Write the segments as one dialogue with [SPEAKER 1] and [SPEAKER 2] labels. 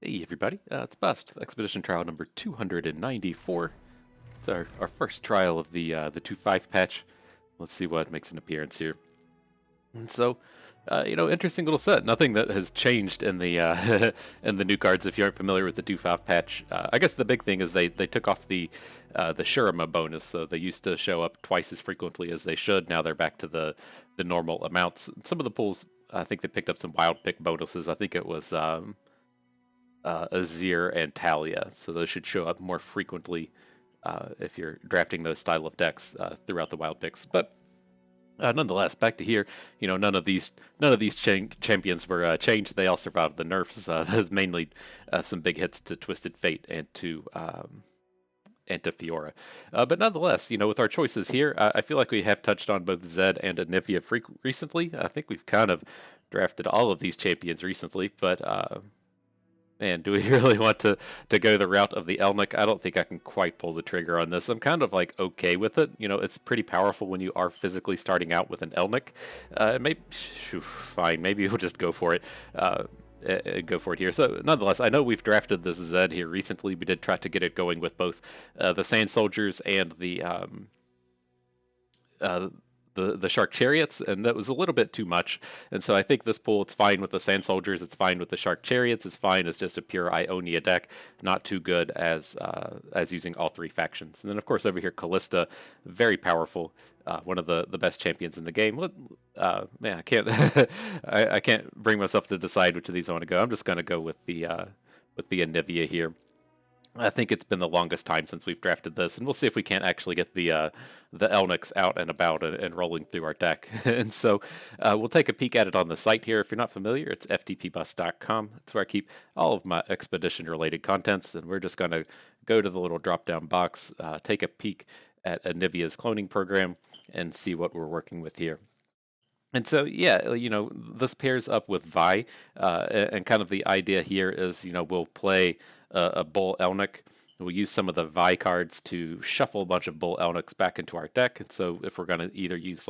[SPEAKER 1] Hey everybody, it's Bust, Expedition Trial number 294. It's our first trial of the 2.5 patch. Let's see what makes an appearance here. And so, interesting little set. Nothing that has changed in the in the new cards. If you aren't familiar with the 2.5 patch, I guess the big thing is they took off the Shurima bonus. So they used to show up twice as frequently as they should. Now they're back to the normal amounts. Some of the pools, I think they picked up some wild pick bonuses. I think it was Azir and Talia, so those should show up more frequently if you're drafting those style of decks throughout the wild picks. But nonetheless, back to here. None of these champions were changed. They all survived the nerfs. There's mainly some big hits to Twisted Fate and to Fiora. But nonetheless, with our choices here, I feel like we have touched on both Zed and Anivia recently. I think we've kind of drafted all of these champions recently, but man, do we really want to go the route of the Elnick? I don't think I can quite pull the trigger on this. I'm kind of like okay with it. It's pretty powerful when you are physically starting out with an Elnick. Maybe, fine, maybe we'll just go for it. Go for it here. So, nonetheless, I know we've drafted this Zed here recently. We did try to get it going with both the Sand Soldiers and uh, the Shark Chariots, and that was a little bit too much. And so I think this pool, it's fine with the Sand Soldiers, it's fine with the Shark Chariots, it's fine as just a pure Ionia deck, not too good as using all three factions. And then of course over here, Callista, very powerful, one of the best champions in the game. Man, I can't I can't bring myself to decide which of these I want to go. I'm just going to go with the Anivia here. I think it's been the longest time since we've drafted this, and we'll see if we can't actually get the Elnix out and about and rolling through our deck. And so we'll take a peek at it on the site here. If you're not familiar, it's ftpbus.com. It's where I keep all of my expedition-related contents, and we're just going to go to the little drop-down box, take a peek at Anivia's cloning program, and see what we're working with here. And so, yeah, this pairs up with Vi, and kind of the idea here is, we'll play a Bull Elnick. We'll use some of the Vi cards to shuffle a bunch of Bull Elnicks back into our deck. And so if we're going to either use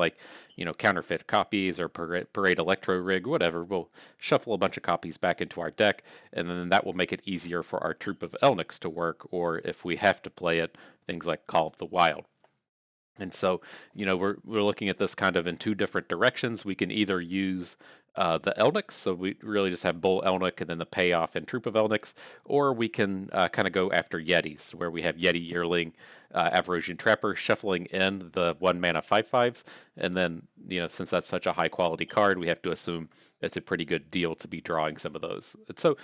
[SPEAKER 1] counterfeit copies or Parade Electro Rig, whatever, we'll shuffle a bunch of copies back into our deck, and then that will make it easier for our troop of Elnicks to work, or if we have to play it, things like Call of the Wild. And so, we're looking at this kind of in two different directions. We can either use the Elnics, so we really just have Bull Elnic and then the payoff and Troop of Elnics, or we can kind of go after Yetis, where we have Yeti Yearling, Avarosian Trapper shuffling in the 1-mana 5/5s, and then, since that's such a high quality card, we have to assume it's a pretty good deal to be drawing some of those. And so,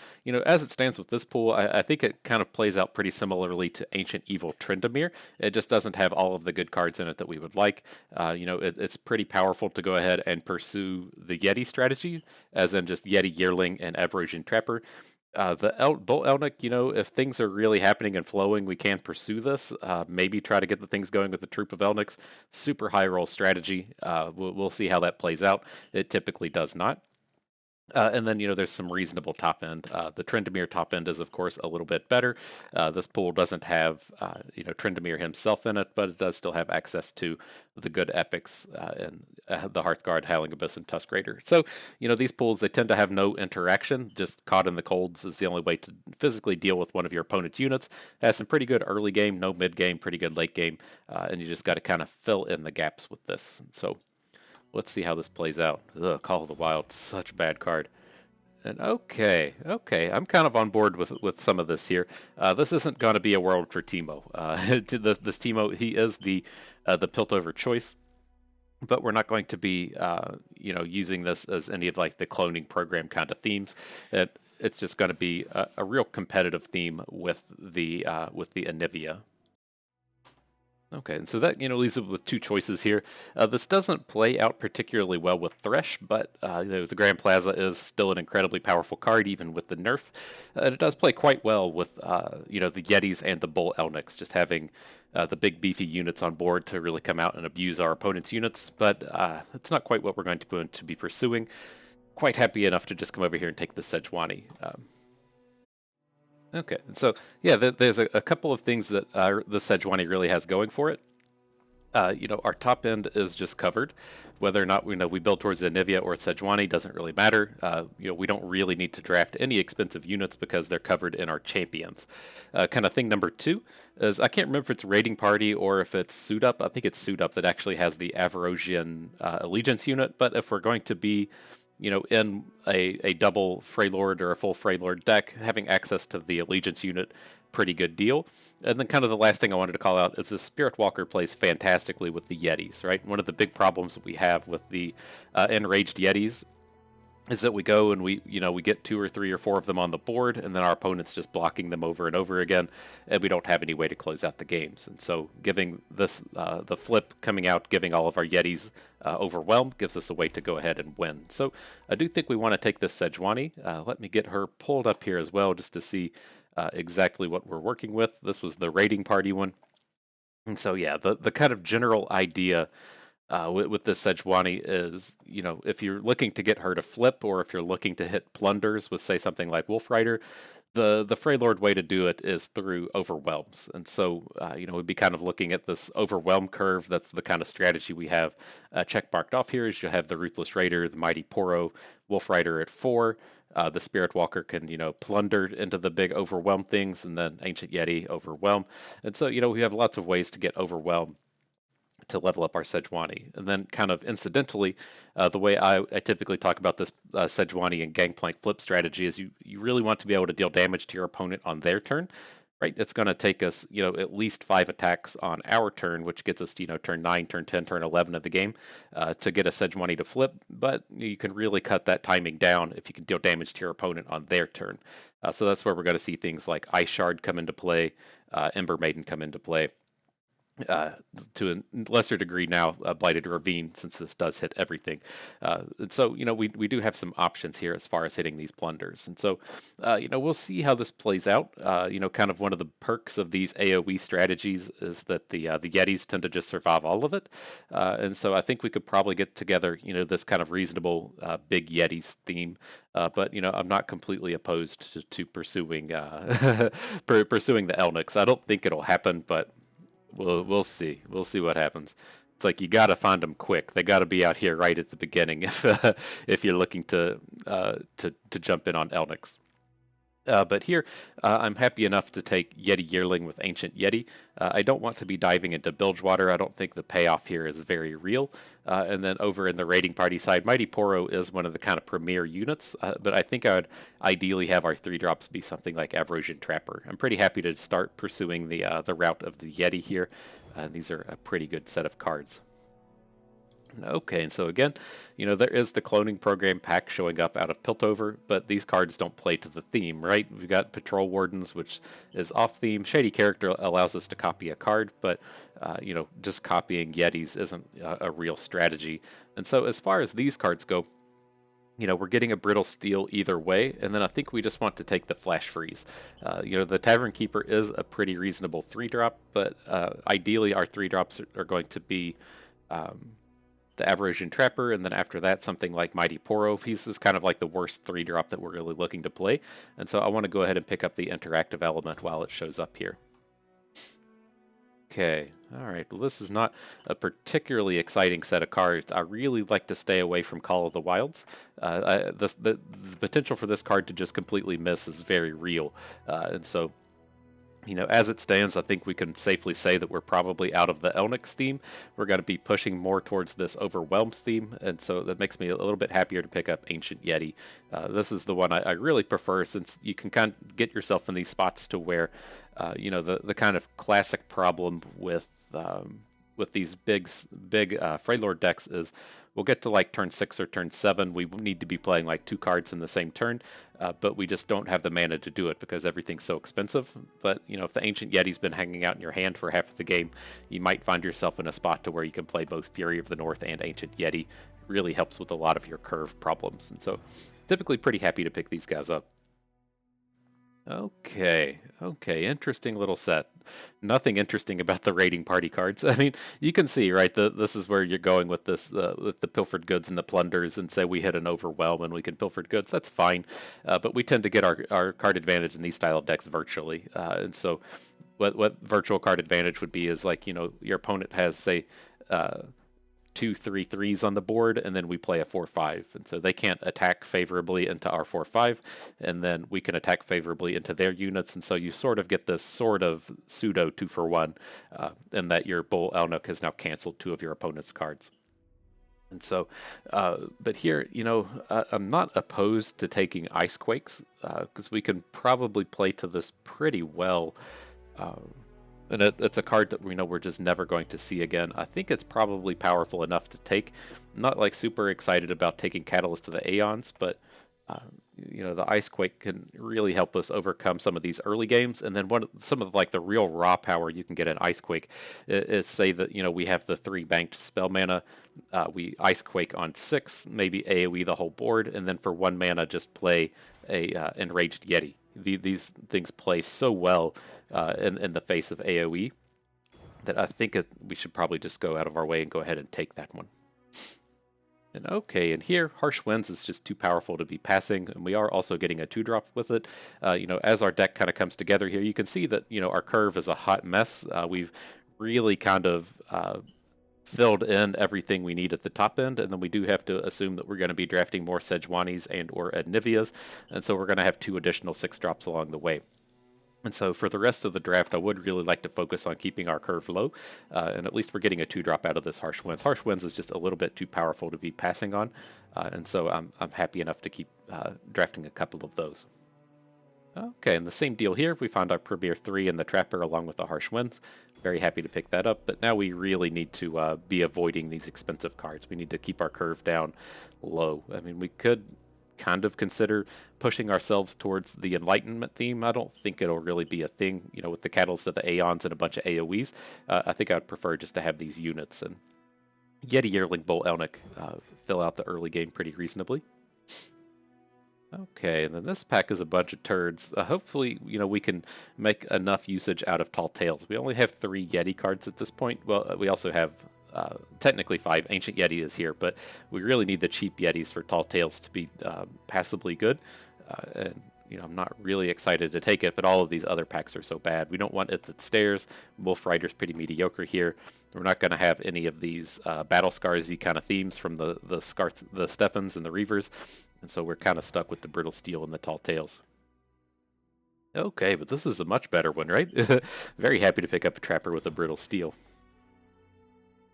[SPEAKER 1] as it stands with this pool, I think it kind of plays out pretty similarly to Ancient Evil Tryndamere. It just doesn't have all of the good cards in it that we would like. It's pretty powerful to go ahead and pursue the Yeti strategy, as in just Yeti Yearling and Avarosian Trapper. Bull Elnick, if things are really happening and flowing, we can pursue this. Maybe try to get the things going with the troop of Elnics. Super high roll strategy. We'll see how that plays out. It typically does not. And then, there's some reasonable top end. The Tryndamere top end is, of course, a little bit better. This pool doesn't have, Tryndamere himself in it, but it does still have access to the good epics and the Hearthguard, Howling Abyss, and Tusk Raider. So, these pools, they tend to have no interaction. Just Caught in the Colds is the only way to physically deal with one of your opponent's units. It has some pretty good early game, no mid game, pretty good late game, and you just got to kind of fill in the gaps with this. So, let's see how this plays out. Ugh, Call of the Wild, such a bad card. And okay, I'm kind of on board with some of this here. This isn't going to be a world for Teemo. This Teemo, he is the Piltover choice, but we're not going to be using this as any of the cloning program kind of themes. It's just going to be a real competitive theme with the Anivia. Okay, and so that leaves it with two choices here. This doesn't play out particularly well with Thresh, but the Grand Plaza is still an incredibly powerful card, even with the nerf. It does play quite well with the Yetis and the Bull Elnics, just having the big beefy units on board to really come out and abuse our opponent's units. But it's not quite what we're going to be pursuing. Quite happy enough to just come over here and take the Sejuani. Okay, so yeah, there's a couple of things that the Sejuani really has going for it. Our top end is just covered. Whether or not we build towards Anivia or Sejuani doesn't really matter. We don't really need to draft any expensive units because they're covered in our champions. Kind of thing number two is I can't remember if it's Raiding Party or if it's Suit Up. I think it's Suit Up that actually has the Avarosian Allegiance unit. But if we're going to be in a double Freylord or a full Freylord deck, having access to the Allegiance unit, pretty good deal. And then kind of the last thing I wanted to call out is the Spiritwalker plays fantastically with the Yetis, right? One of the big problems that we have with the enraged Yetis is that we go and we get 2 or 3 or 4 of them on the board, and then our opponent's just blocking them over and over again, and we don't have any way to close out the games. And so giving this the flip coming out, giving all of our Yetis Overwhelm gives us a way to go ahead and win. So I do think we want to take this Sejuani. Let me get her pulled up here as well just to see exactly what we're working with. This was the Raiding Party one. And so yeah, the kind of general idea with this Sejuani is, if you're looking to get her to flip, or if you're looking to hit plunders with, say, something like Wolf Rider, the Freylord way to do it is through overwhelms. And so, we'd be kind of looking at this overwhelm curve. That's the kind of strategy we have check marked off here. Is you have the Ruthless Raider, the Mighty Poro, Wolf Rider at 4. The Spiritwalker can, plunder into the big overwhelm things, and then Ancient Yeti overwhelm. And so, we have lots of ways to get overwhelmed to level up our Sejuani. And then kind of incidentally, the way I typically talk about this Sejuani and Gangplank flip strategy is you really want to be able to deal damage to your opponent on their turn, right? It's going to take us, at least 5 attacks on our turn, which gets us, turn 9, turn 10, turn 11 of the game to get a Sejuani to flip. But you can really cut that timing down if you can deal damage to your opponent on their turn. So that's where we're going to see things like Ice Shard come into play, Ember Maiden come into play. To a lesser degree now, Blighted Ravine, since this does hit everything. And so, we do have some options here as far as hitting these plunders. And so, we'll see how this plays out. Kind of one of the perks of these AoE strategies is that the Yetis tend to just survive all of it. And so I think we could probably get together, this kind of reasonable big Yetis theme. But I'm not completely opposed to pursuing pursuing the Elnix. I don't think it'll happen, but we'll see. We'll see what happens. It's like you got to find them quick. They got to be out here right at the beginning if you're looking to jump in on Elnix. But here, I'm happy enough to take Yeti Yearling with Ancient Yeti. I don't want to be diving into Bilgewater. I don't think the payoff here is very real. And then over in the Raiding Party side, Mighty Poro is one of the kind of premier units, but I think I would ideally have our 3-drops be something like Avarosian Trapper. I'm pretty happy to start pursuing the route of the Yeti here. These are a pretty good set of cards. Okay, and so again, there is the Cloning Program pack showing up out of Piltover, but these cards don't play to the theme, right? We've got Patrol Wardens, which is off theme. Shady Character allows us to copy a card, but, just copying Yetis isn't a real strategy. And so as far as these cards go, we're getting a Brittle Steel either way, and then I think we just want to take the Flash Freeze. The Tavern Keeper is a pretty reasonable 3-drop, but ideally our 3-drops are going to be the Avarosian Trapper, and then after that, something like Mighty Poro. He's is kind of like the worst 3-drop that we're really looking to play, and so I want to go ahead and pick up the interactive element while it shows up here. Okay, alright, well this is not a particularly exciting set of cards. I really like to stay away from Call of the Wilds. The potential for this card to just completely miss is very real, and so as it stands, I think we can safely say that we're probably out of the Elnix theme. We're going to be pushing more towards this Overwhelms theme, and so that makes me a little bit happier to pick up Ancient Yeti. This is the one I really prefer, since you can kind of get yourself in these spots to where, the kind of classic problem with these big Freylord decks is we'll get to like turn 6 or turn 7, we need to be playing like 2 cards in the same turn, but we just don't have the mana to do it because everything's so expensive. But if the Ancient Yeti's been hanging out in your hand for half of the game, you might find yourself in a spot to where you can play both Fury of the North and Ancient Yeti. It really helps with a lot of your curve problems, and so typically pretty happy to pick these guys up. Okay, interesting little set. Nothing interesting about the Raiding Party cards. I mean, you can see, right, this is where you're going with this, with the Pilfered Goods and the Plunders, and say we hit an Overwhelm and we can Pilfered Goods, that's fine. But we tend to get our card advantage in these style of decks virtually, and so what virtual card advantage would be is like, your opponent has, say, 2 3 3s on the board, and then we play a 4 5, and so they can't attack favorably into our 4 5, and then we can attack favorably into their units, and so you sort of get this sort of pseudo 2-for-1, in that your Bull Elnuk has now canceled 2 of your opponent's cards. And so, but here, I'm not opposed to taking Ice Quakes, because we can probably play to this pretty well. And it's a card that we know we're just never going to see again. I think it's probably powerful enough to take. I'm not like super excited about taking Catalyst to the Aeons, but the Ice Quake can really help us overcome some of these early games. And then some of like the real raw power you can get in Ice Quake is say that we have the 3 banked spell mana. We Ice Quake on 6, maybe AoE the whole board, and then for 1 mana just play a Enraged Yeti. These things play so well in the face of AoE that I think we should probably just go out of our way and go ahead and take that one. And okay, and here, Harsh Winds is just too powerful to be passing, and we are also getting a 2-drop with it. As our deck kind of comes together here, you can see that, our curve is a hot mess. We've really kind of filled in everything we need at the top end, and then we do have to assume that we're going to be drafting more Sejuanis and or Anivias, and so we're going to have 2 additional 6-drops along the way. And so for the rest of the draft, I would really like to focus on keeping our curve low, and at least we're getting a 2-drop out of this Harsh Winds. Harsh Winds is just a little bit too powerful to be passing on, and so I'm happy enough to keep drafting a couple of those. Okay, and the same deal here. We found our Premier 3 in the Trapper along with the Harsh Winds. Very happy to pick that up, but now we really need to be avoiding these expensive cards. We need to keep our curve down low. I mean, we could kind of consider pushing ourselves towards the Enlightenment theme. I don't think it'll really be a thing, with the Catalyst of the Aeons and a bunch of AoEs. I think I would prefer just to have these units, and Yeti Yearling Bull Elnuk fill out the early game pretty reasonably. Okay, and then this pack is a bunch of turds. Hopefully, we can make enough usage out of Tall Tales. We only have 3 Yeti cards at this point. Well, we also have technically 5. Ancient Yeti is here, but we really need the cheap Yetis for Tall Tales to be passably good. And I'm not really excited to take it, but all of these other packs are so bad. We don't want it that stairs. Wolf Rider's pretty mediocre here. We're not going to have any of these Battle Scars-y kind of themes from the Steffens and the Reavers, and so we're kind of stuck with the Brittle Steel and the Tall Tales. Okay, but this is a much better one, right? Very happy to pick up a Trapper with a Brittle Steel.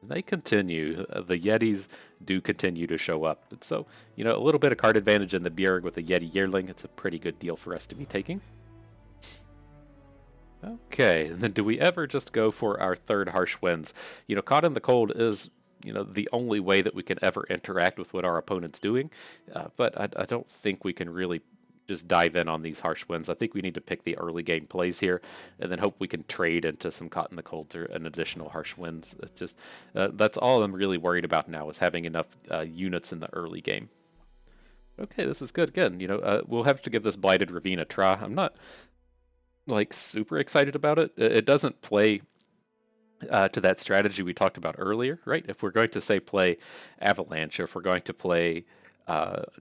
[SPEAKER 1] And they continue. The Yetis do continue to show up. And so, a little bit of card advantage in the Bjerg with a Yeti Yearling. It's a pretty good deal for us to be taking. Okay, and then do we ever just go for our 3rd Harsh Winds? Caught in the Cold is, the only way that we can ever interact with what our opponent's doing. But I don't think we can really just dive in on these Harsh Winds. I think we need to pick the early game plays here, and then hope we can trade into some Caught in the Colds or an additional Harsh Winds. It's just that's all I'm really worried about now, is having enough units in the early game. Okay, this is good. Again, we'll have to give this Blighted Ravine a try. I'm not like super excited about it. It doesn't play to that strategy we talked about earlier, right? If we're going to say play Avalanche, or if we're going to play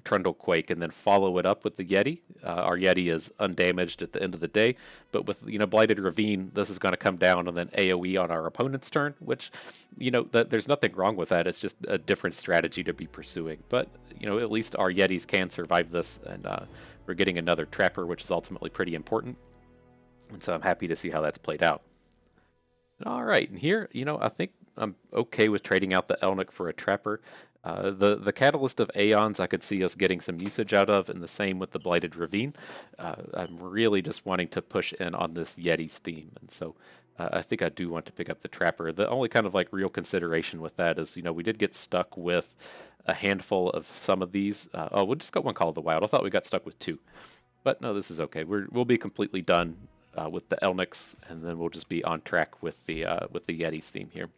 [SPEAKER 1] Trundle Quake and then follow it up with the Yeti, our Yeti is undamaged at the end of the day. But with Blighted Ravine, this is going to come down and then AoE on our opponent's turn, which there's nothing wrong with that. It's just a different strategy to be pursuing. But at least our Yetis can survive this, and we're getting another Trapper, which is ultimately pretty important. And so I'm happy to see how that's played out. All right, and here, I think I'm okay with trading out the Elnuk for a Trapper. The Catalyst of Aeons I could see us getting some usage out of, and the same with the Blighted Ravine. I'm really just wanting to push in on this Yetis theme, and so I think I do want to pick up the Trapper. The only kind of like real consideration with that is, we did get stuck with a handful of some of these. We'll just got one Call of the Wild. I thought we got stuck with 2. But no, this is okay. We'll be completely done with the Elnuks, and then we'll just be on track with the Yetis theme here.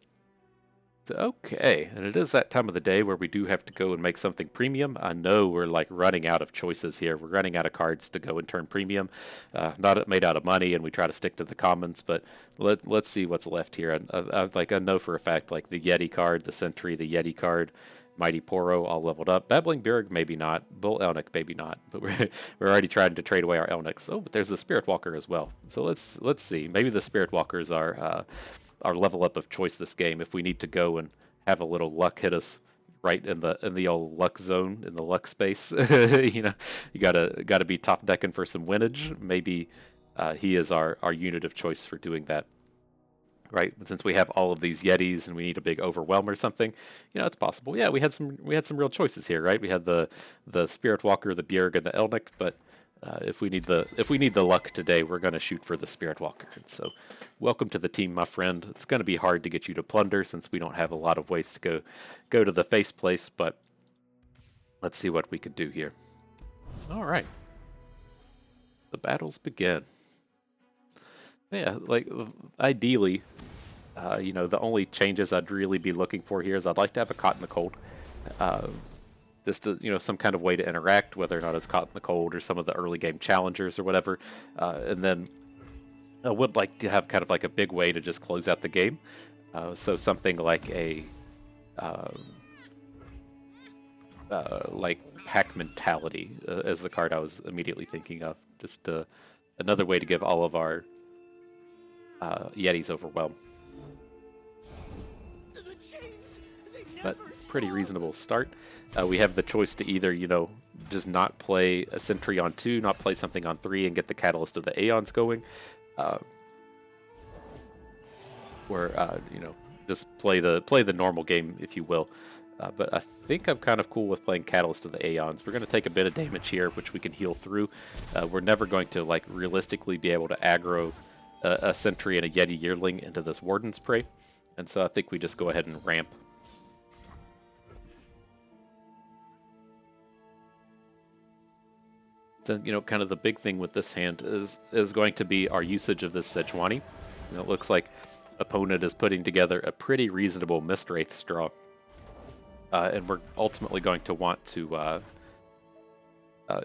[SPEAKER 1] Okay, and it is that time of the day where we do have to go and make something premium. I know we're like running out of choices here. We're running out of cards to go and turn premium. Not made out of money, and we try to stick to the commons, but let's see what's left here. And I know for a fact, like the Yeti card, the Sentry, the Yeti card, Mighty Poro all leveled up. Babbling Bjerg, maybe not. Bull Elnick, maybe not. But we're already trying to trade away our Elnicks. Oh, but there's the Spiritwalker as well. So let's see. Maybe the Spiritwalkers are our level up of choice this game. If we need to go and have a little luck hit us right in the old luck zone, in the luck space, you know, you gotta be top decking for some winnage. Maybe he is our unit of choice for doing that. Right, since we have all of these Yetis and we need a big Overwhelm or something, you know, it's possible. Yeah, we had some real choices here, right? We had the Spiritwalker, the Bjerg, and the Elnick, but if we need the luck today, we're going to shoot for the Spiritwalker. And so, welcome to the team, my friend. It's going to be hard to get you to plunder since we don't have a lot of ways to go to the face place, but let's see what we can do here. All right, the battles begin. Yeah, like ideally, you know, the only changes I'd really be looking for here is I'd like to have a Caught in the Cold. Just to, you know, some kind of way to interact, whether or not it's Caught in the Cold or some of the early game challengers or whatever. And then I would like to have kind of like a big way to just close out the game. So something like a like Pack Mentality as the card I was immediately thinking of. Just another way to give all of our Yetis Overwhelm. But pretty reasonable start. We have the choice to either, you know, just not play a Sentry on 2, not play something on 3 and get the Catalyst of the Aeons going. Or, you know, just play the normal game, if you will. But I think I'm kind of cool with playing Catalyst of the Aeons. We're going to take a bit of damage here, which we can heal through. We're never going to, like, realistically be able to aggro a Sentry and a Yeti Yearling into this Warden's Prey. And so I think we just go ahead and ramp. Then, you know, kind of the big thing with this hand is going to be our usage of this Sejuani. You know, it looks like opponent is putting together a pretty reasonable Mistwraith draw. And we're ultimately going to want to,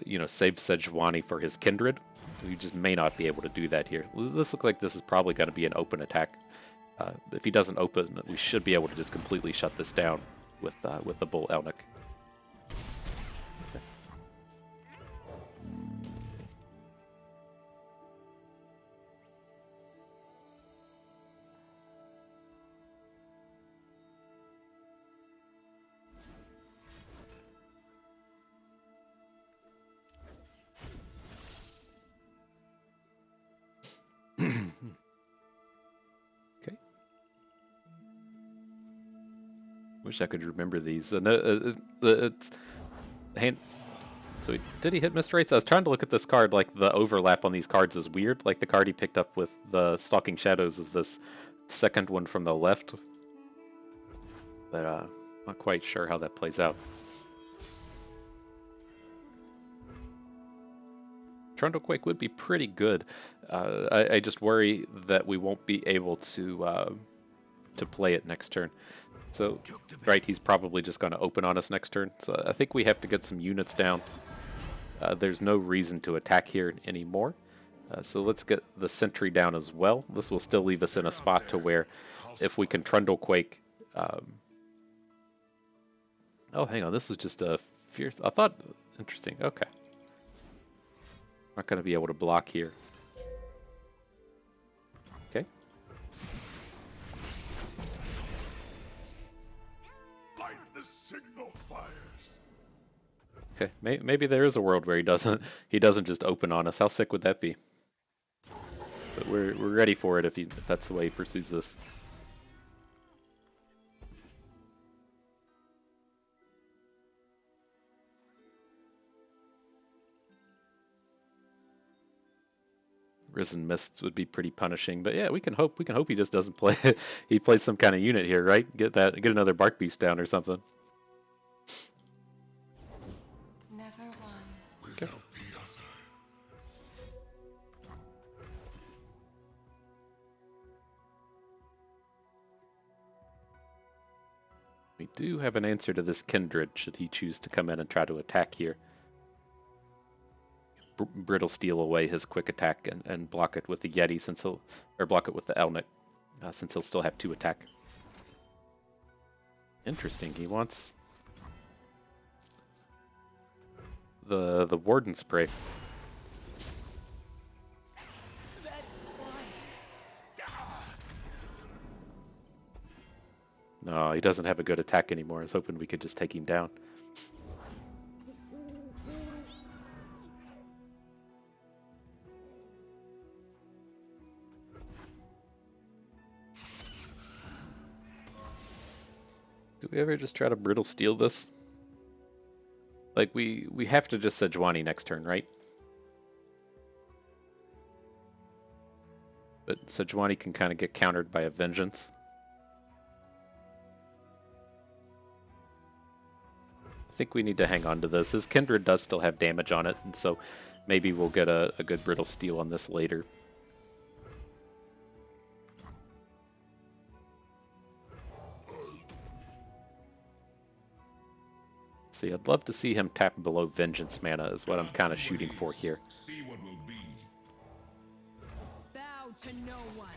[SPEAKER 1] you know, save Sejuani for his Kindred. We just may not be able to do that here. This looks like this is probably going to be an open attack. If he doesn't open, we should be able to just completely shut this down with the Bull Elnick. Okay. Wish I could remember these. It's hand. So did he hit Mistwraiths? I was trying to look at this card. Like the overlap on these cards is weird. Like the card he picked up with the Stalking Shadows is this second one from the left. But not quite sure how that plays out. Trundlequake would be pretty good. I just worry that we won't be able to play it next turn. So, right, he's probably just going to open on us next turn. So I think we have to get some units down. There's no reason to attack here anymore. So let's get the Sentry down as well. This will still leave us in a spot to where if we can Trundlequake... oh, hang on, this is just a fierce... I thought... Interesting, okay. Not going to be able to block here. Okay.
[SPEAKER 2] Light the signal fires.
[SPEAKER 1] Okay, maybe there is a world where he doesn't just open on us. How sick would that be? But we're ready for it if that's the way he pursues this. Risen Mists would be pretty punishing, but yeah, we can hope he just doesn't play. He plays some kind of unit here, right? Get another Bark Beast down or something.
[SPEAKER 3] Never one.
[SPEAKER 2] Without the other.
[SPEAKER 1] We do have an answer to this Kindred, should he choose to come in and try to attack here. Brittle steal away his quick attack and block it with the Yeti or block it with the Elnick, since he'll still have 2 attack. Interesting. He wants the Warden Spray. No, he doesn't have a good attack anymore. I was hoping we could just take him down. Do we ever just try to Brittle Steel this? Like, we have to just Sejuani next turn, right? But Sejuani can kind of get countered by a Vengeance. I think we need to hang on to this. His Kindred does still have damage on it, and so maybe we'll get a good Brittle Steel on this later. See, I'd love to see him tap below Vengeance mana is what I'm kind of shooting for here.
[SPEAKER 2] See what will be.
[SPEAKER 4] Bow to no one.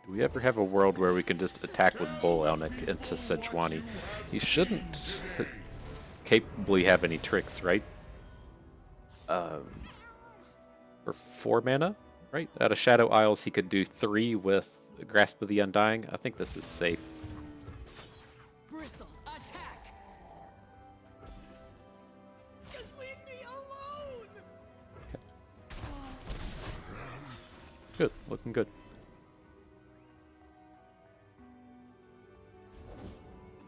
[SPEAKER 1] Do we ever have a world where we can just attack with Bull Elnick into Sejuani? He shouldn't capably have any tricks, right? For 4 mana, right? Out of Shadow Isles, he could do 3 with Grasp of the Undying. I think this is safe.
[SPEAKER 4] Bristle, attack. Just leave me alone.
[SPEAKER 1] Good, looking good.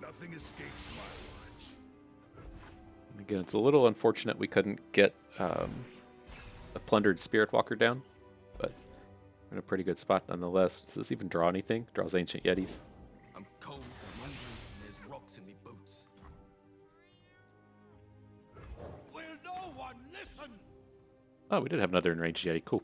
[SPEAKER 2] Nothing escapes my watch.
[SPEAKER 1] Again, it's a little unfortunate we couldn't get a plundered Spiritwalker down, but we're in a pretty good spot nonetheless. Does this even draw anything? Draws Ancient Yetis.
[SPEAKER 5] I'm cold and hungry, and there's rocks in me boots.
[SPEAKER 2] Will no one listen?
[SPEAKER 1] Oh, we did have another enraged Yeti. Cool.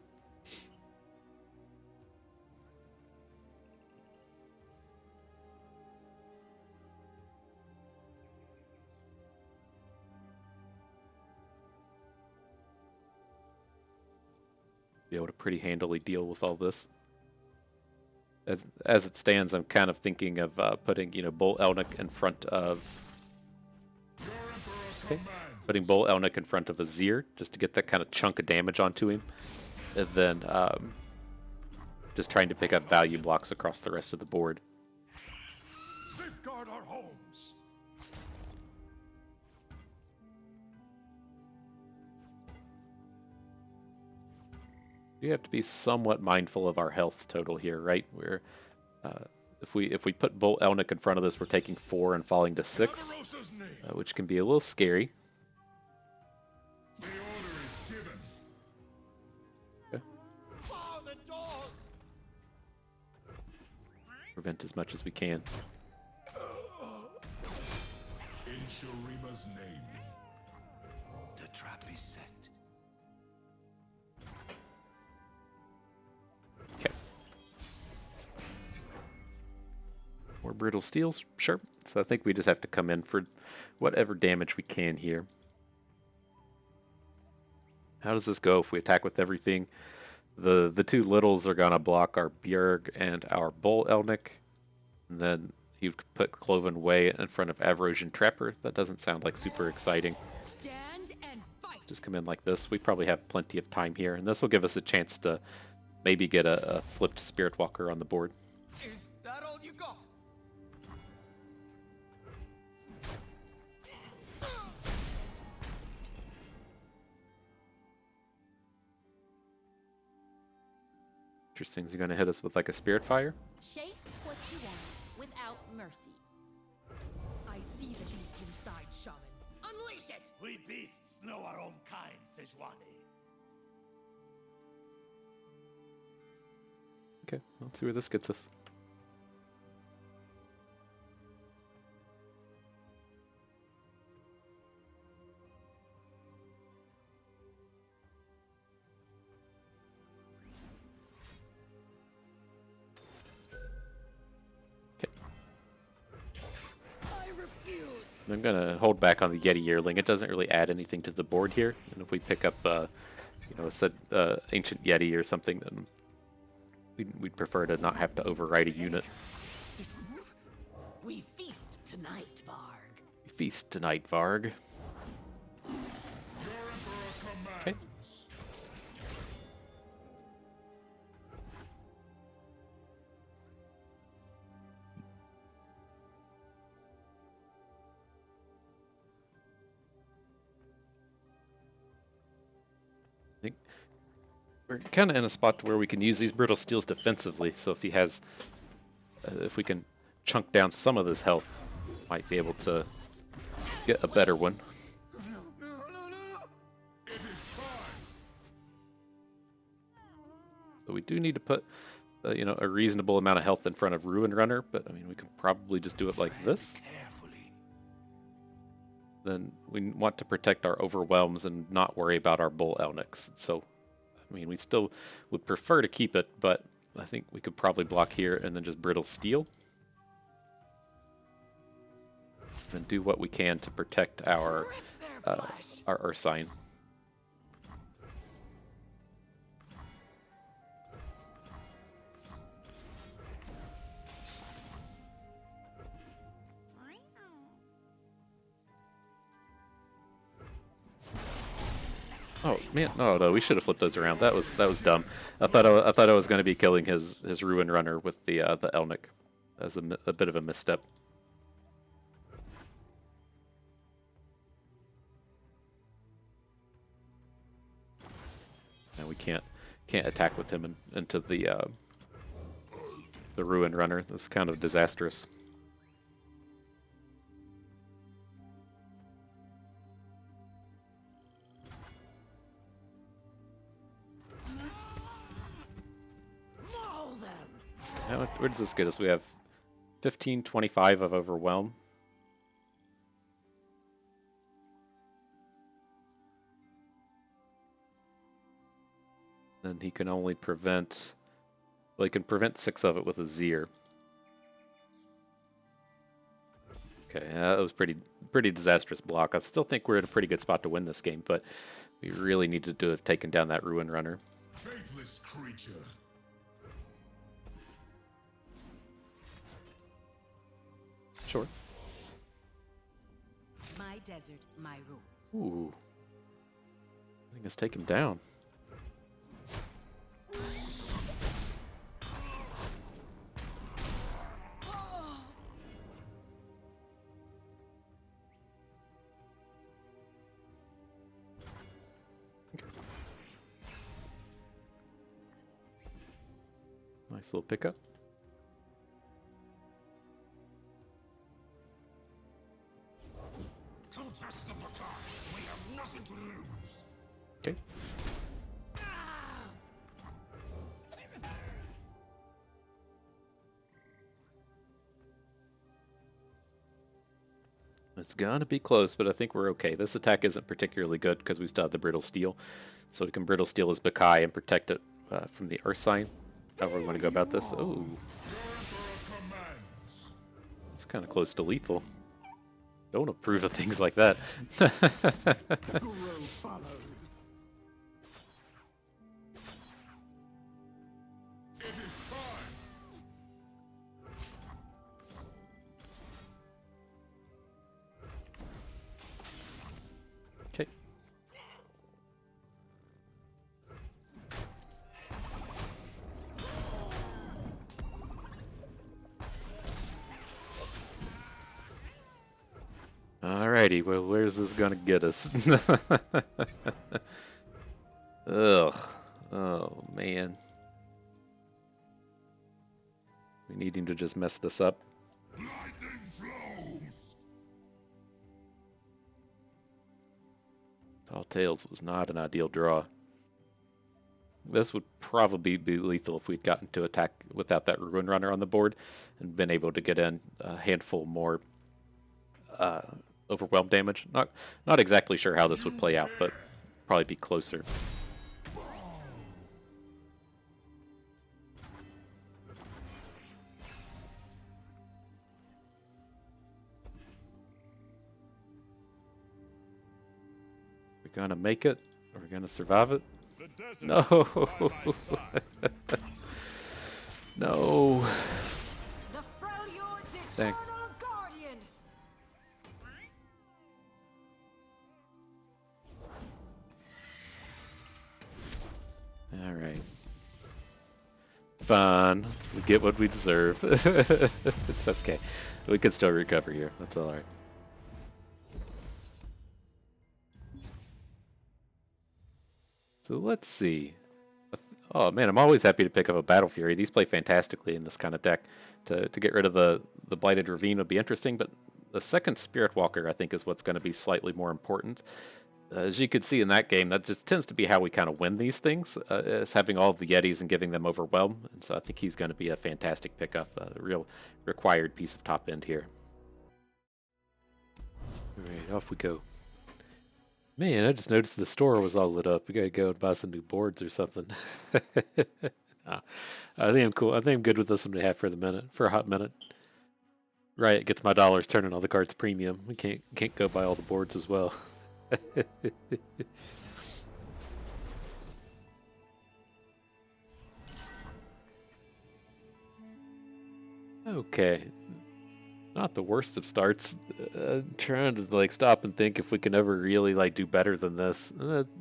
[SPEAKER 1] Be able to pretty handily deal with all this. As it stands, I'm kind of thinking of putting, Bull Elnick in front of... Okay. Putting Bull Elnick in front of Azir, just to get that kind of chunk of damage onto him. And then just trying to pick up value blocks across the rest of the board.
[SPEAKER 2] Safeguard our homes.
[SPEAKER 1] We have to be somewhat mindful of our health total here, right? We're if we put Bull Elnick in front of this, we're taking 4 and falling to 6,
[SPEAKER 2] Ponderosa's name.
[SPEAKER 1] which can be a little scary.
[SPEAKER 2] The order is given.
[SPEAKER 1] Okay.
[SPEAKER 2] Bar the doors.
[SPEAKER 1] Prevent as much as we can.
[SPEAKER 2] In Shurima's name.
[SPEAKER 5] The trap is set.
[SPEAKER 1] Okay. More Brittle Steels, sure. So I think we just have to come in for whatever damage we can here. How does this go if we attack with everything? The 2 littles are going to block our Bjerg and our Bull Elnick. And then you put Cloven Way in front of Avarosian Trapper. That doesn't sound like super exciting.
[SPEAKER 4] Stand and fight.
[SPEAKER 1] Just come in like this. We probably have plenty of time here. And this will give us a chance to maybe get a flipped Spiritwalker on the board.
[SPEAKER 5] Is that all you got?
[SPEAKER 1] Interesting. Is he going to hit us with like a Spirit Fire?
[SPEAKER 6] Chase what you want without mercy.
[SPEAKER 4] I see the beast inside, Shaman. Unleash it.
[SPEAKER 7] We beasts know our own kind, Sejuani.
[SPEAKER 1] Okay, let's see where this gets us.
[SPEAKER 4] I refuse.
[SPEAKER 1] I'm going to hold back on the Yeti Yearling. It doesn't really add anything to the board here. And if we pick up, a Ancient Yeti or something, then we'd prefer to not have to override a unit.
[SPEAKER 4] We feast tonight, Varg.
[SPEAKER 1] Feast tonight, Varg. Okay. I think we're kind of in a spot to where we can use these brittle steels defensively. So if he has, if we can chunk down some of this health, might be able to get a better one. So we do need to put, you know, a reasonable amount of health in front of Ruin Runner, but I mean we can probably just do it like this. Then we want to protect our Overwhelms and not worry about our Bull Elnix. So, I mean, we still would prefer to keep it, but I think we could probably block here and then just Brittle Steel. And do what we can to protect our Ursine. Oh man, no, we should have flipped those around. That was dumb. I thought I was going to be killing his Ruin Runner with the Elnic. That was a bit of a misstep. And we can't attack with him into the Ruin Runner. That's kind of disastrous. Where does this get us? We have 1525 of Overwhelm. And he can only prevent... Well, he can prevent 6 of it with a Zir. Okay, that was pretty disastrous block. I still think we're in a pretty good spot to win this game, but we really needed to have taken down that Ruin Runner.
[SPEAKER 2] Faithless creature.
[SPEAKER 1] Sure.
[SPEAKER 6] My desert, my rules.
[SPEAKER 1] Ooh. I think let's take him down. Nice little pickup.
[SPEAKER 2] Contest the battalion. We have nothing to lose.
[SPEAKER 1] Okay. It's gonna be close, but I think we're okay. This attack isn't particularly good because we still have the Brittle Steel. So we can Brittle Steel his Bakai and protect it from the Ursine. However we want to go about this. Oh. It's kind of close to lethal. Don't approve of things like that. Okay. Alrighty, well, where's this gonna get us? Ugh. Oh, man. We need him to just mess this up.
[SPEAKER 2] Lightning flows.
[SPEAKER 1] Tall Tales was not an ideal draw. This would probably be lethal if we'd gotten to attack without that Ruin Runner on the board and been able to get in a handful more Overwhelm damage. Not exactly sure how this would play out, but probably be closer. We're gonna make it? Are we gonna survive it? No! No.
[SPEAKER 4] The Freljord's
[SPEAKER 1] Dang.
[SPEAKER 4] eternal guardian.
[SPEAKER 1] All right. Fine. We get what we deserve. It's okay. We can still recover here. That's all right. So let's see. Oh man, I'm always happy to pick up a Battle Fury. These play fantastically in this kind of deck. To get rid of the Blighted Ravine would be interesting, but the second Spiritwalker I think is what's going to be slightly more important. As you could see in that game, that just tends to be how we kind of win these things, is having all of the Yetis and giving them Overwhelm. And so I think he's going to be a fantastic pickup, a real required piece of top end here. All right, off we go. Man, I just noticed the store was all lit up. We gotta go and buy some new boards or something. I think I'm cool. I think I'm good with this one to have for a hot minute. Right, it gets my dollars turning all the cards premium. We can't go buy all the boards as well. Okay. Not the worst of starts. Trying to like stop and think if we can ever really like do better than this.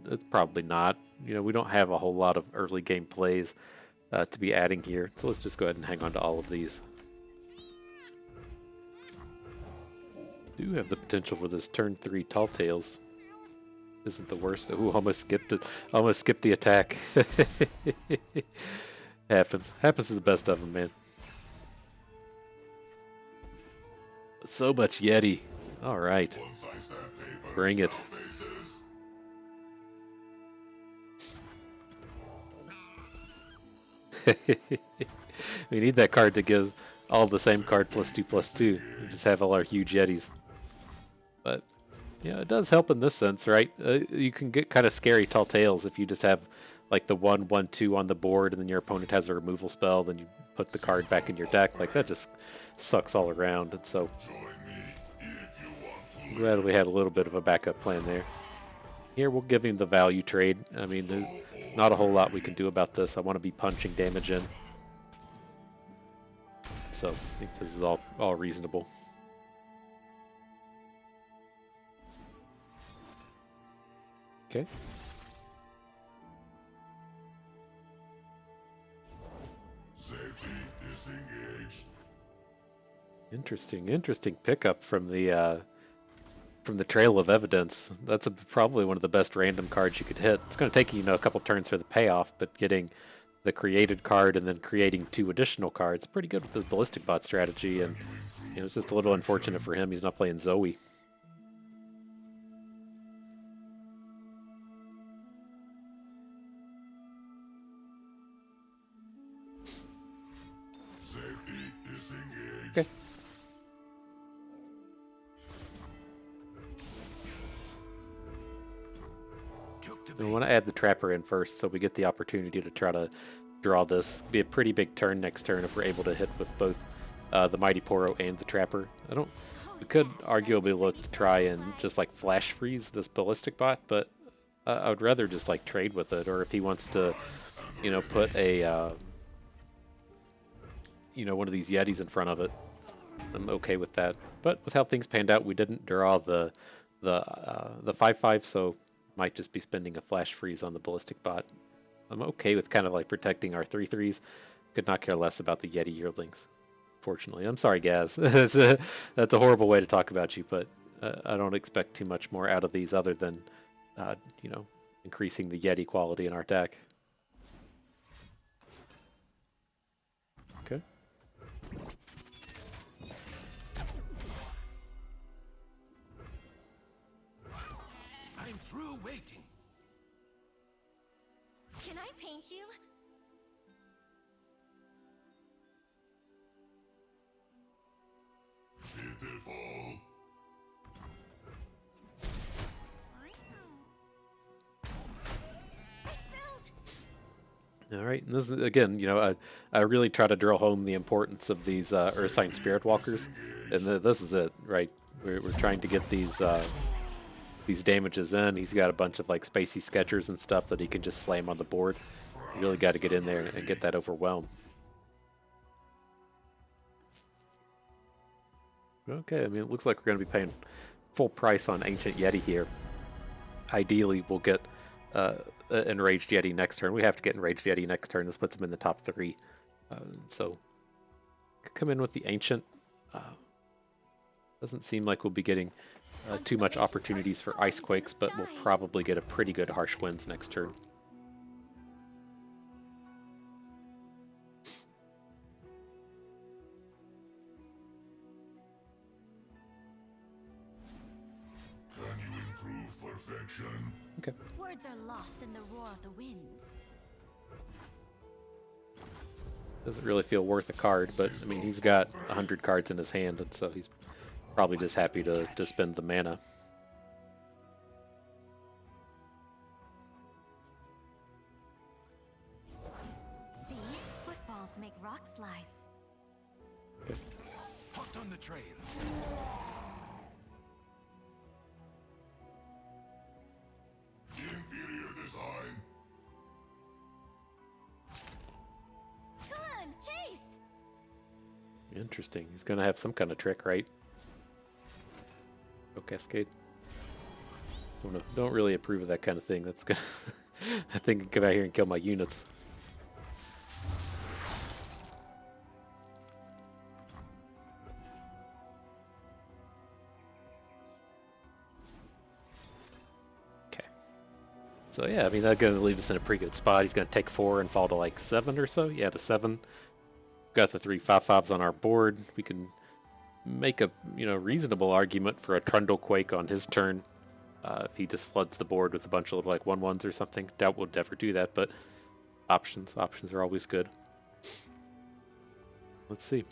[SPEAKER 1] It's probably not. You know, we don't have a whole lot of early game plays to be adding here. So let's just go ahead and hang on to all of these. Do have the potential for this turn 3 Tall Tales. Isn't the worst. Ooh, almost skipped the attack. Happens to the best of them, man. So much Yeti. All right. Bring it. We need that card that gives all the same card +2/+2. We just have all our huge Yetis. But yeah, it does help in this sense, right? You can get kind of scary Tall Tales if you just have like the 1/1/2 on the board and then your opponent has a removal spell, then you put the card back in your deck. Like that just sucks all around. And so I'm glad we had a little bit of a backup plan there. Here we'll give him the value trade. I mean, there's not a whole lot we can do about this. I want to be punching damage in. So I think this is all reasonable. Okay. Interesting pickup from the Trail of Evidence. That's probably one of the best random cards you could hit. It's going to take you, a couple turns for the payoff, but getting the created card and then creating 2 additional cards, pretty good with this Ballistic Bot strategy. And it's just a little unfortunate for him. He's not playing Zoe. Okay. I want to add the Trapper in first so we get the opportunity to try to draw this. Be a pretty big turn next turn if we're able to hit with both the Mighty Poro and the Trapper. We could arguably look to try and just like flash freeze this Ballistic Bot, but I would rather just like trade with it, or if he wants to, put a one of these Yetis in front of it, I'm okay with that. But with how things panned out, we didn't draw the 5/5, so might just be spending a flash freeze on the Ballistic Bot. I'm okay with kind of like protecting our 3/3s. Could not care less about the Yeti Yearlings. Fortunately, I'm sorry, Gaz. That's a horrible way to talk about you, but I don't expect too much more out of these other than increasing the Yeti quality in our deck. Okay.
[SPEAKER 5] I'm through waiting.
[SPEAKER 3] Can I paint you?
[SPEAKER 2] Pitiful.
[SPEAKER 3] I spilled.
[SPEAKER 1] All right, and this is, again, I really try to drill home the importance of these Ursine Spiritwalkers, and this is it, right? We're trying to get these damages in. He's got a bunch of like spacey sketchers and stuff that he can just slam on the board. You really got to get in there and get that Overwhelm. Okay, I mean, it looks like we're going to be paying full price on Ancient Yeti here. Ideally, we'll get Enraged Yeti next turn. We have to get Enraged Yeti next turn. This puts him in the top 3. So, come in with the Ancient. Doesn't seem like we'll be getting too much opportunities for Ice Quakes, but we'll probably get a pretty good Harsh Winds next turn.
[SPEAKER 2] Can you improve perfection?
[SPEAKER 1] Okay.
[SPEAKER 3] Words are lost in the roar of the winds.
[SPEAKER 1] Doesn't really feel worth a card, but I mean, he's got 100 cards in his hand, and so he's probably just happy to spend the mana.
[SPEAKER 3] See? Footfalls make rock slides.
[SPEAKER 5] Hot on the trail.
[SPEAKER 2] Inferior design.
[SPEAKER 3] Come on, chase!
[SPEAKER 1] Interesting. He's gonna have some kind of trick, right? Oh, Cascade. Don't know. Don't really approve of that kind of thing. That's gonna. That thing can come out here and kill my units. Okay. So yeah, I mean that's gonna leave us in a pretty good spot. He's gonna take 4 and fall to like 7 or so. Yeah, to 7. Got the 3 5/5s on our board. We can make a reasonable argument for a Trundle Quake on his turn. If he just floods the board with a bunch of little like 1/1s or something. Doubt we'll never do that, but options are always good. Let's see.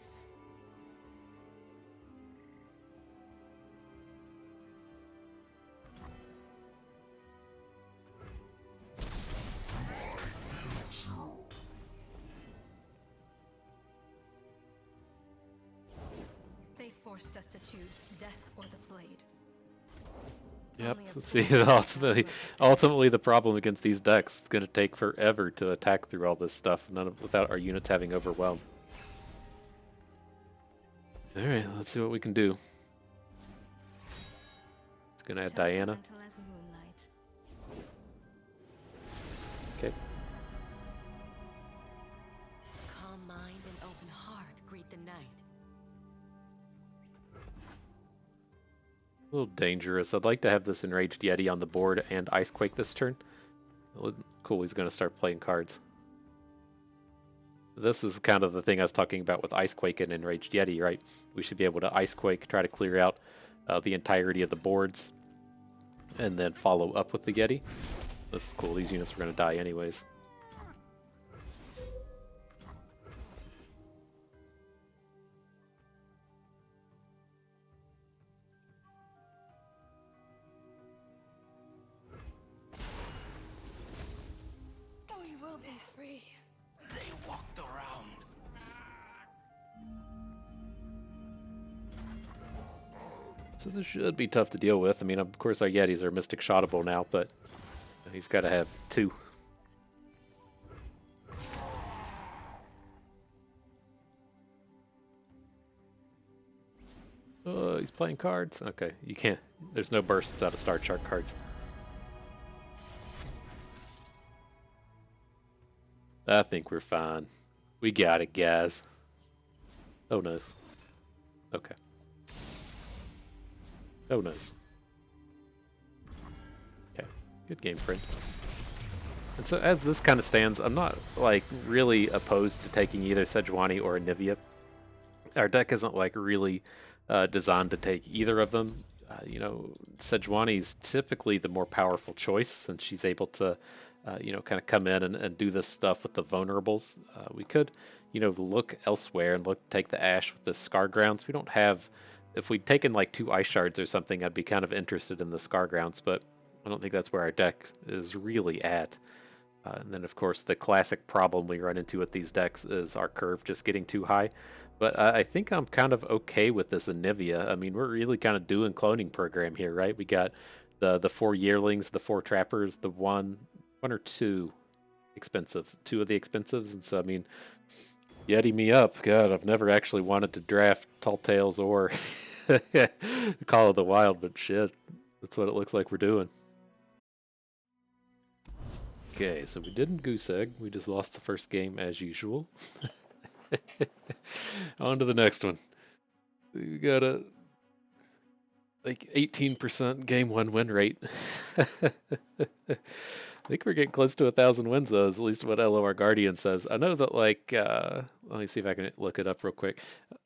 [SPEAKER 4] They forced us to choose death or the blade.
[SPEAKER 1] Yep.
[SPEAKER 4] Only a
[SPEAKER 1] See,
[SPEAKER 4] fool-
[SPEAKER 1] ultimately, the problem against these decks, it's going to take forever to attack through all this stuff, without our units having Overwhelm. All right, let's see what we can do. It's going to add Diana.
[SPEAKER 3] Temperamental as moonlight.
[SPEAKER 1] Okay.
[SPEAKER 8] Calm mind and open heart greet the night.
[SPEAKER 1] A little dangerous. I'd like to have this Enraged Yeti on the board and Icequake this turn. Cool, he's going to start playing cards. This is kind of the thing I was talking about with Icequake and Enraged Yeti, right? We should be able to Icequake, try to clear out the entirety of the boards, and then follow up with the Yeti. This is cool. These units were going to die anyways.
[SPEAKER 4] We will be free.
[SPEAKER 5] They walked around.
[SPEAKER 1] So this should be tough to deal with. I mean, of course, our Yetis are Mystic Shotable now, but he's got to have 2. Oh, he's playing cards? Okay, you can't. There's no bursts out of Star Chart cards. I think we're fine. We got it, guys. Oh, no. Okay. Oh, no. Okay. Good game, friend. And so as this kind of stands, I'm not, like, really opposed to taking either Sejuani or Anivia. Our deck isn't, like, really designed to take either of them. Sejuani's typically the more powerful choice since she's able to, kind of come in and do this stuff with the vulnerables. We could, look elsewhere and take the Ash with the Scar Grounds. We don't have, if we'd taken like 2 Ice Shards or something, I'd be kind of interested in the Scar Grounds, but I don't think that's where our deck is really at. And then, of course, the classic problem we run into with these decks is our curve just getting too high. But I think I'm kind of okay with this Anivia. I mean, we're really kind of doing Cloning Program here, right? We got the 4 Yearlings, the 4 Trappers, the one or two expensives, 2 of the expensives. And so, I mean, Yeti me up. God, I've never actually wanted to draft Tall Tales or Call of the Wild, but shit, that's what it looks like we're doing. Okay, so we didn't goose egg. We just lost the first game as usual. On to the next one. We got a like 18% game 1 win rate. I think we're getting close to 1,000 wins, though, is at least what LOR Guardian says. I know that, like, let me see if I can look it up real quick.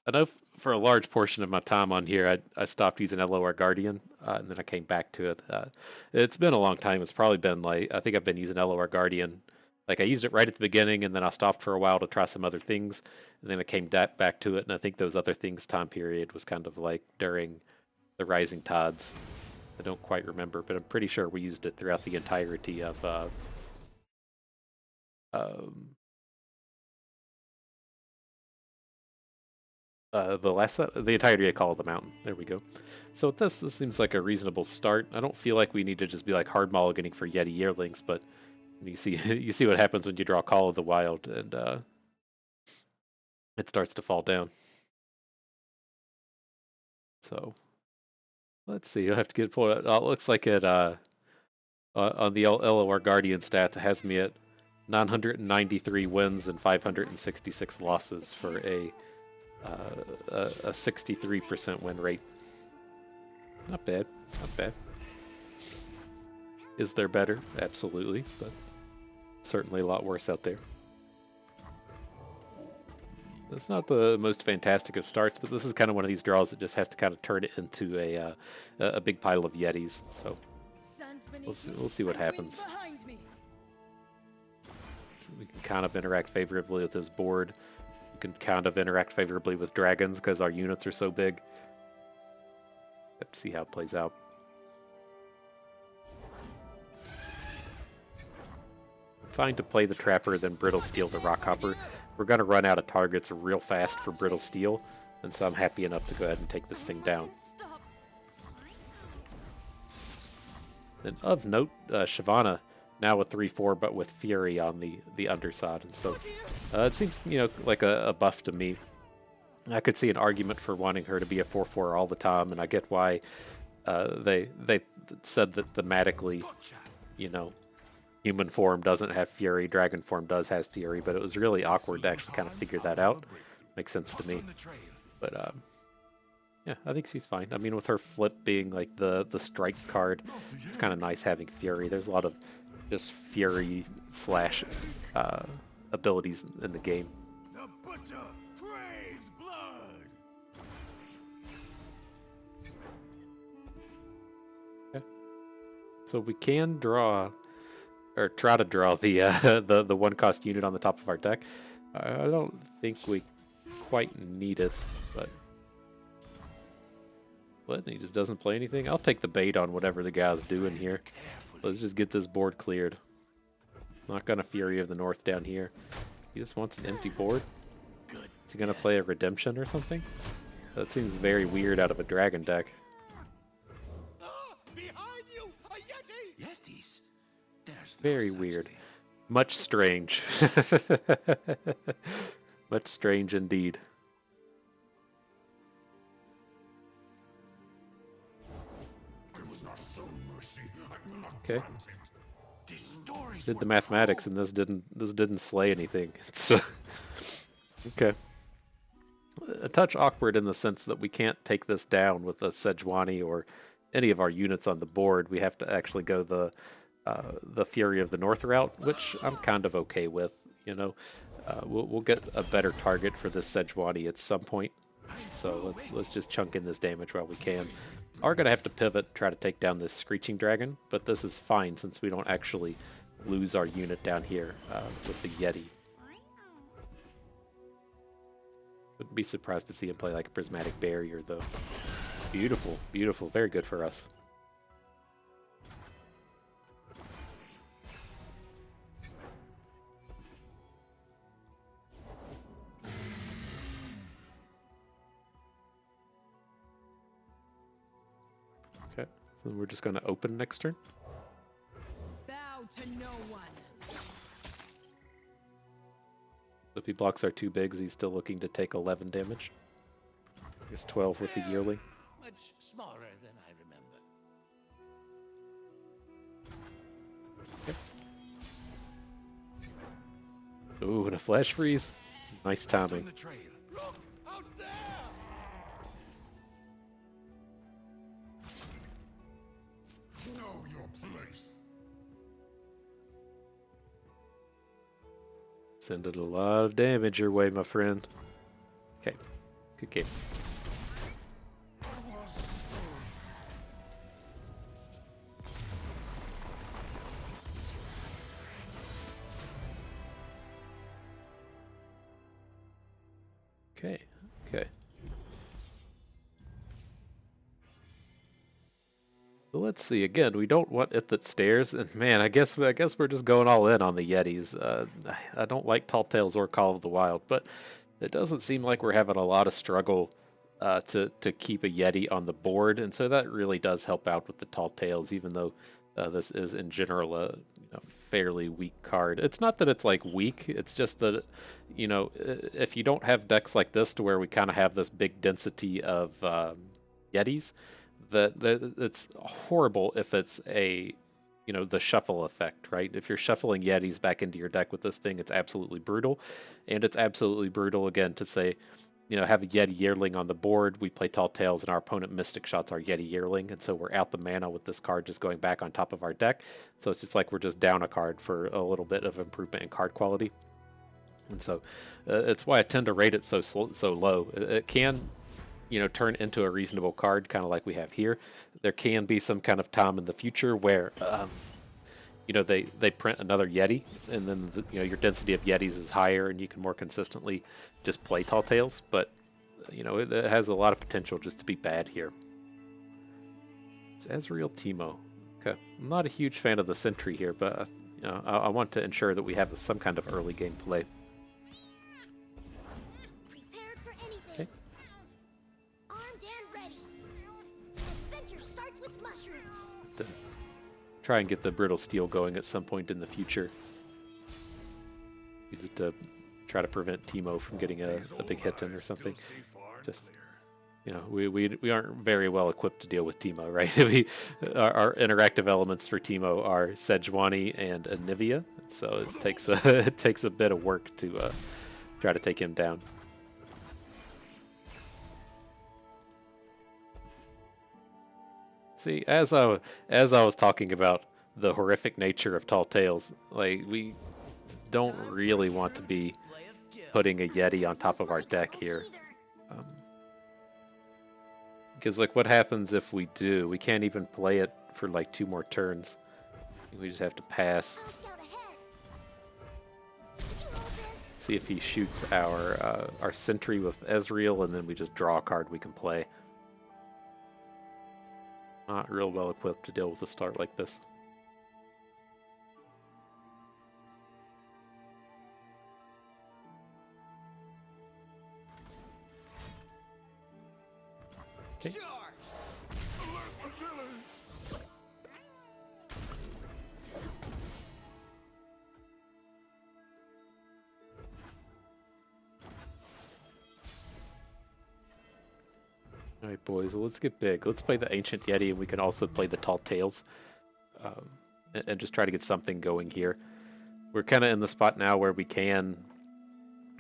[SPEAKER 1] I know for a large portion of my time on here, I stopped using LOR Guardian, and then I came back to it. It's been a long time. It's probably been, like, I think I've been using LOR Guardian. Like, I used it right at the beginning, and then I stopped for a while to try some other things, and then I came back to it, and I think those other things time period was kind of, like, during the Rising Tides. I don't quite remember, but I'm pretty sure we used it throughout the entirety of the entirety of Call of the Mountain. There we go. So with this seems like a reasonable start. I don't feel like we need to just be like hard mulliganing for Yeti yearlings, but you see you see what happens when you draw Call of the Wild and it starts to fall down. So let's see. I'll have to get it pulled out. Oh, it looks like it on the LOR Guardian stats, it has me at 993 wins and 566 losses for a 63% win rate. Not bad. Not bad. Is there better? Absolutely, but certainly a lot worse out there. It's not the most fantastic of starts, but this is kind of one of these draws that just has to kind of turn it into a big pile of Yetis. So we'll see what happens. So we can kind of interact favorably with this board. We can kind of interact favorably with dragons because our units are so big. Have to see how it plays out. Fine to play the Trapper, then Brittle Steel the Rockhopper. We're going to run out of targets real fast for Brittle Steel, and so I'm happy enough to go ahead and take this thing down. And of note, Shyvana now with 3/4, but with Fury on the underside, and so it seems like a buff to me. I could see an argument for wanting her to be a 4/4 all the time, and I get why they said that thematically, human form doesn't have Fury, dragon form does have Fury, but it was really awkward to actually kind of figure that out. Makes sense to me. But yeah, I think she's fine. I mean, with her flip being like the strike card, it's kind of nice having Fury. There's a lot of just Fury slash abilities in the game.
[SPEAKER 2] The butcher craves blood.
[SPEAKER 1] Okay. So we can draw, or try to draw the one cost unit on the top of our deck. I don't think we quite need it, but what? He just doesn't play anything? I'll take the bait on whatever the guy's doing here. Let's just get this board cleared. Not gonna Fury of the North down here. He just wants an empty board. Is he gonna play a Redemption or something? That seems very weird out of a dragon deck.
[SPEAKER 2] Behind you, a Yeti! Yetis? There's no
[SPEAKER 1] Very
[SPEAKER 2] such
[SPEAKER 1] weird.
[SPEAKER 2] thing.
[SPEAKER 1] Much strange. Much strange indeed.
[SPEAKER 2] I was not so mercy. I will not
[SPEAKER 1] Okay.
[SPEAKER 2] grant it. These stories
[SPEAKER 1] Did the
[SPEAKER 2] were
[SPEAKER 1] mathematics, and this didn't slay anything. So okay. A touch awkward in the sense that we can't take this down with a Sejuani or any of our units on the board. We have to actually go the Fury of the North route, which I'm kind of okay with. We'll get a better target for this Sejuani at some point. So let's just chunk in this damage while we can. Are gonna have to pivot and try to take down this Screeching Dragon, but this is fine since we don't actually lose our unit down here with the Yeti. Wouldn't be surprised to see him play like a Prismatic Barrier though. Beautiful, beautiful, very good for us. Okay, so we're just going to open next turn.
[SPEAKER 4] Bow to no one.
[SPEAKER 1] If he blocks our two bigs, he's still looking to take 11 damage. I guess 12 with the yearling.
[SPEAKER 7] Much smaller than I remember.
[SPEAKER 1] Ooh, and a flash freeze. Nice
[SPEAKER 5] On
[SPEAKER 1] timing.
[SPEAKER 5] the trail.
[SPEAKER 7] Look out there!
[SPEAKER 2] Know your place.
[SPEAKER 1] Sending a lot of damage your way, my friend. Okay, good game. Okay, okay. So let's see. Again, we don't want it that stares, and man, I guess we're just going all in on the Yetis. I don't like Tall Tales or Call of the Wild, but it doesn't seem like we're having a lot of struggle to keep a Yeti on the board, and so that really does help out with the Tall Tales, even though this is in general a fairly weak card. It's not that it's like weak, it's just that, if you don't have decks like this to where we kind of have this big density of Yetis, that it's horrible if it's a the shuffle effect, right? If you're shuffling Yetis back into your deck with this thing, it's absolutely brutal. And it's absolutely brutal again to say, have a Yeti Yearling on the board, we play Tall Tales, and our opponent Mystic Shots our Yeti Yearling, and so we're out the mana with this card just going back on top of our deck. So it's just like we're just down a card for a little bit of improvement in card quality. And so it's why I tend to rate it so low. It can turn into a reasonable card, kind of like we have here. There can be some kind of time in the future where they print another Yeti, and then your density of Yetis is higher, and you can more consistently just play Tall Tales. But it has a lot of potential just to be bad here. It's Ezreal Teemo. Okay, I'm not a huge fan of the Sentry here, but I want to ensure that we have some kind of early game play.
[SPEAKER 3] Prepared for anything.
[SPEAKER 1] Okay.
[SPEAKER 3] Armed and ready. Adventure starts with mushrooms.
[SPEAKER 1] Try and get the Brittle Steel going at some point in the future. Use it to try to prevent Teemo from getting a big hit in or something. Just, we aren't very well equipped to deal with Teemo, right? Our interactive elements for Teemo are Sejuani and Anivia, so it takes a bit of work to try to take him down. See, as I was talking about the horrific nature of Tall Tales, like, we don't really want to be putting a Yeti on top of our deck here. Because, like, what happens if we do? We can't even play it for, like, 2 more turns. We just have to pass. See if he shoots our Sentry with Ezreal, and then we just draw a card we can play. Not real well equipped to deal with a start like this. Okay. Alright, boys, well, let's get big. Let's play the Ancient Yeti, and we can also play the Tall Tales. And just try to get something going here. We're kind of in the spot now where we can,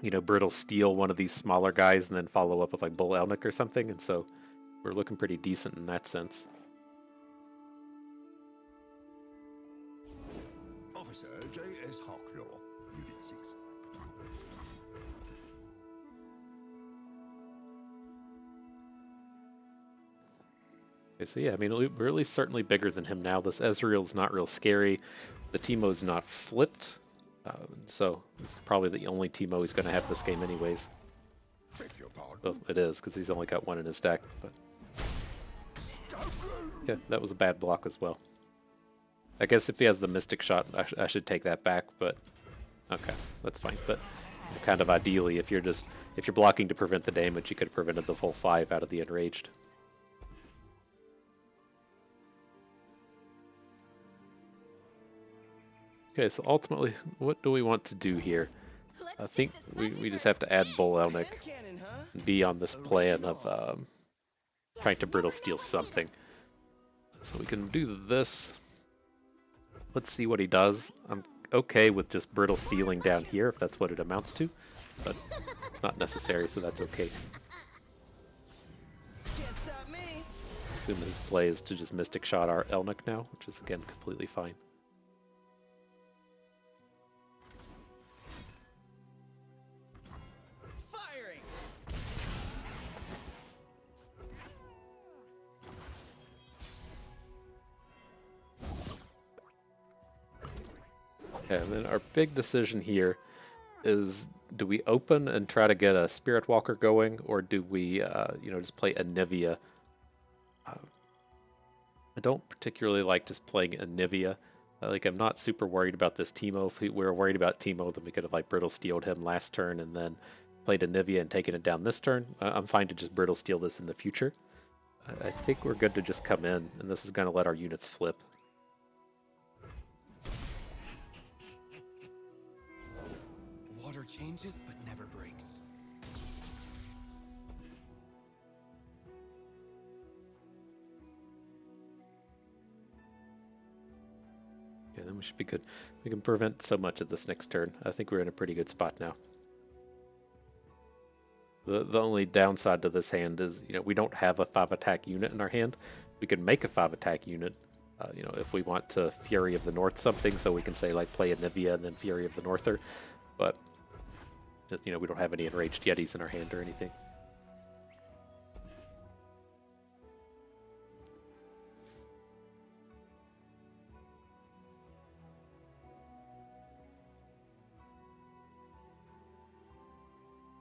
[SPEAKER 1] Brittle Steel one of these smaller guys and then follow up with, like, Bull Elnick or something, and so we're looking pretty decent in that sense.
[SPEAKER 2] Officer J.S. Hawklaw, Unit 6.
[SPEAKER 1] Okay, so yeah, I mean, we're at least certainly bigger than him now. This Ezreal's not real scary. The Teemo's not flipped. So it's probably the only Teemo he's going to have this game anyways.
[SPEAKER 2] Beg your pardon.
[SPEAKER 1] Well, it is, because he's only got 1 in his deck. But yeah, that was a bad block as well. I guess if he has the Mystic Shot, I should take that back, but okay, that's fine. But kind of ideally, if you're blocking to prevent the damage, you could have prevented the full 5 out of the Enraged. Okay, so ultimately, what do we want to do here? I think we just have to add Bull Elnick and be on this plan of trying to brittle steel something. So we can do this. Let's see what he does. I'm okay with just brittle stealing down here if that's what it amounts to, but it's not necessary, so that's okay.
[SPEAKER 6] Can't stop me.
[SPEAKER 1] Assume his play is to just Mystic Shot our Elnick now, which is again completely fine.
[SPEAKER 6] Firing.
[SPEAKER 1] And then our big decision here is, do we open and try to get a Spiritwalker going, or do we, just play Anivia? I don't particularly like just playing Anivia. I'm not super worried about this Teemo. If we were worried about Teemo, then we could have Brittle Steeled him last turn and then played Anivia and taken it down this turn. I'm fine to just Brittle Steel this in the future. I think we're good to just come in, and this is going to let our units flip.
[SPEAKER 5] Water changes but never breaks.
[SPEAKER 1] Yeah, then we should be good. We can prevent so much of this next turn. I think we're in a pretty good spot now. The only downside to this hand is, we don't have a 5-attack unit in our hand. We can make a 5-attack unit, if we want to Fury of the North something, so we can say, play Anivia and then Fury of the Norther. But, just, we don't have any Enraged Yetis in our hand or anything.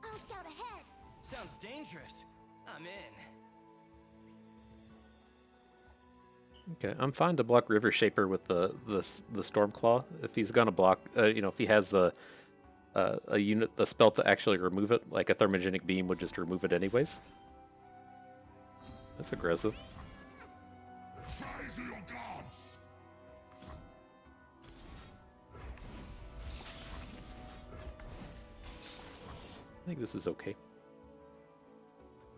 [SPEAKER 3] I'll scout ahead.
[SPEAKER 6] Sounds dangerous. I'm in.
[SPEAKER 1] Okay, I'm fine to block River Shaper with the Stormclaw. If he's gonna block, if he has the the spell to actually remove it, like a Thermogenic Beam would just remove it anyways. That's aggressive.
[SPEAKER 2] Pray to your gods!
[SPEAKER 1] I think this is okay.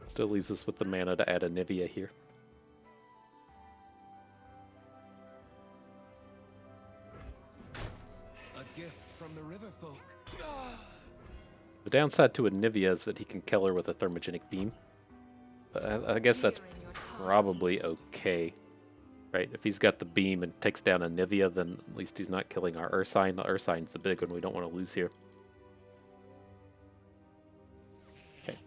[SPEAKER 1] Still leaves us with the mana to add Anivia here.
[SPEAKER 5] A gift from the river folk.
[SPEAKER 1] The downside to Anivia is that he can kill her with a Thermogenic Beam. But I guess that's probably okay. Right? If he's got the beam and takes down Anivia, then at least he's not killing our Ursine. The Ursine's the big one we don't want to lose here. Okay.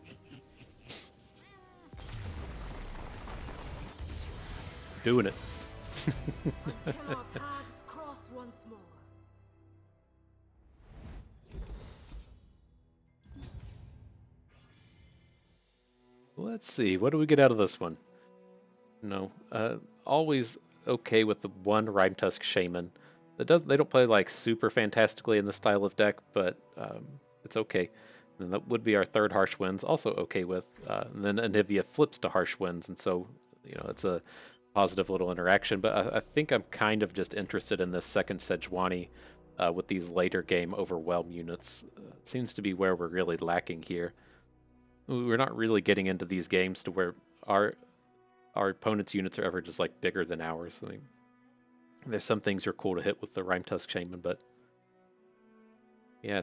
[SPEAKER 1] Doing it.
[SPEAKER 4] Until our paths cross once more.
[SPEAKER 1] Let's see, what do we get out of this one? No, always okay with the one Rime Tusk Shaman. They don't play super fantastically in the style of deck, but it's okay. And that would be our third Harsh Winds, also okay with. And then Anivia flips to Harsh Winds, and so it's a positive little interaction. But I think I'm kind of just interested in this second Sejuani with these later game Overwhelm units. It seems to be where we're really lacking here. We're not really getting into these games to where our opponent's units are ever just bigger than ours. I mean, there's some things are cool to hit with the Rime Tusk Shaman, but yeah,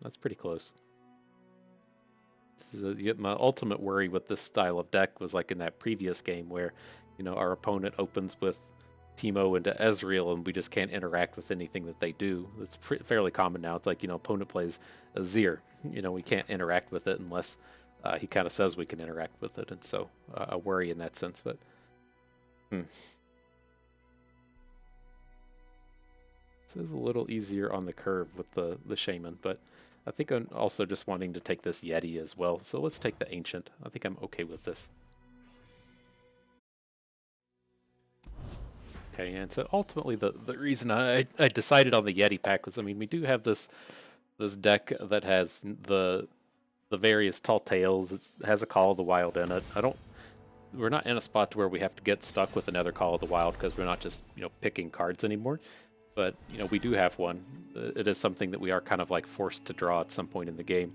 [SPEAKER 1] that's pretty close. My ultimate worry with this style of deck was in that previous game where our opponent opens with Teemo into Ezreal and we just can't interact with anything that they do. It's fairly common now. It's opponent plays Azir. We can't interact with it unless he kind of says we can interact with it, and so a worry in that sense. But this is a little easier on the curve with the Shaman, but I think I'm also just wanting to take this Yeti as well. So let's take the Ancient. I think I'm okay with this. Okay, and so ultimately the reason I decided on the Yeti pack was, we do have this deck that has the various tall tales. It has a Call of the Wild in it. We're not in a spot to where we have to get stuck with another Call of the Wild because we're not just picking cards anymore. But we do have one. It is something that we are kind of forced to draw at some point in the game.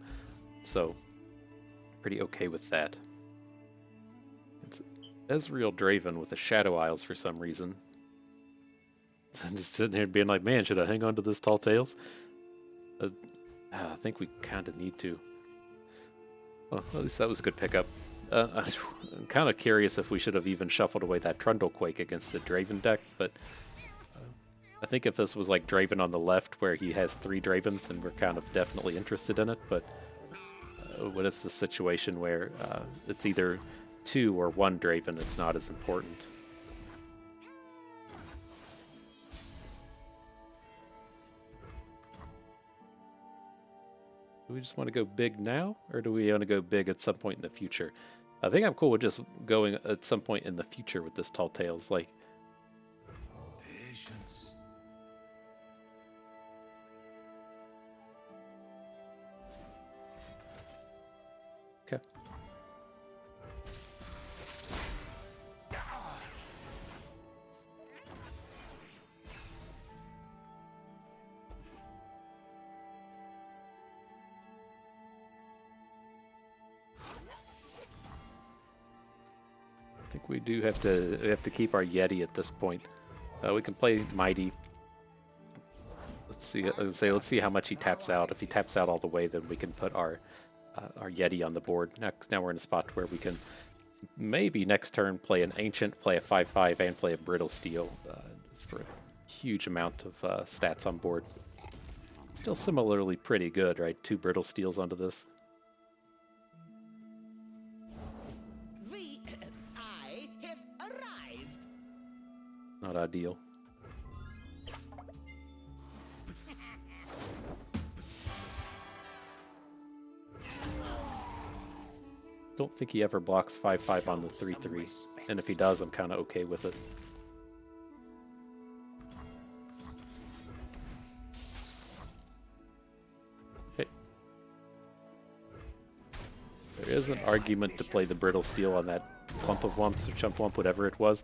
[SPEAKER 1] So pretty okay with that. Ezreal Draven with the Shadow Isles for some reason. Just sitting there being like, man, should I hang on to this Tall Tales? I think we kind of need to. Well, at least that was a good pickup. I'm kind of curious if we should have even shuffled away that Trundlequake against the Draven deck, but I think if this was like Draven on the left where he has 3 Dravens, then we're kind of definitely interested in it, but when it's the situation where it's either 2 or 1 Draven, it's not as important. Do we just want to go big now, or do we want to go big at some point in the future? I think I'm cool with just going at some point in the future with this Tall Tales. Like,
[SPEAKER 2] Patience.
[SPEAKER 1] okay. I think we do have to keep our Yeti at this point. We can play Mighty. Let's see how much he taps out. If he taps out all the way, then we can put our Yeti on the board. Now we're in a spot where we can maybe next turn play an Ancient, play a 5/5, and play a Brittle Steel just for a huge amount of stats on board. Still similarly pretty good, right? 2 Brittle Steels onto this.
[SPEAKER 6] I have arrived.
[SPEAKER 1] Not ideal. Don't think he ever blocks 5/5 on the 3/3, and if he does, I'm kind of okay with it. Okay. There is an argument to play the Brittle Steel on that Clump of Wumps or Chump Wump, whatever it was.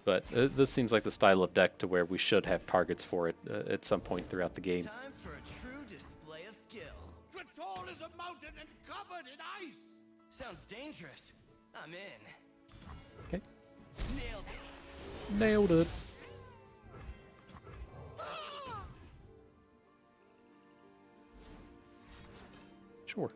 [SPEAKER 1] But this seems like the style of deck to where we should have targets for it at some point throughout the game.
[SPEAKER 6] Time for a true display of skill.
[SPEAKER 7] Tall is a mountain and covered in ice.
[SPEAKER 6] Sounds dangerous. I'm in.
[SPEAKER 1] Okay.
[SPEAKER 6] Nailed it.
[SPEAKER 1] Nailed it. Sure.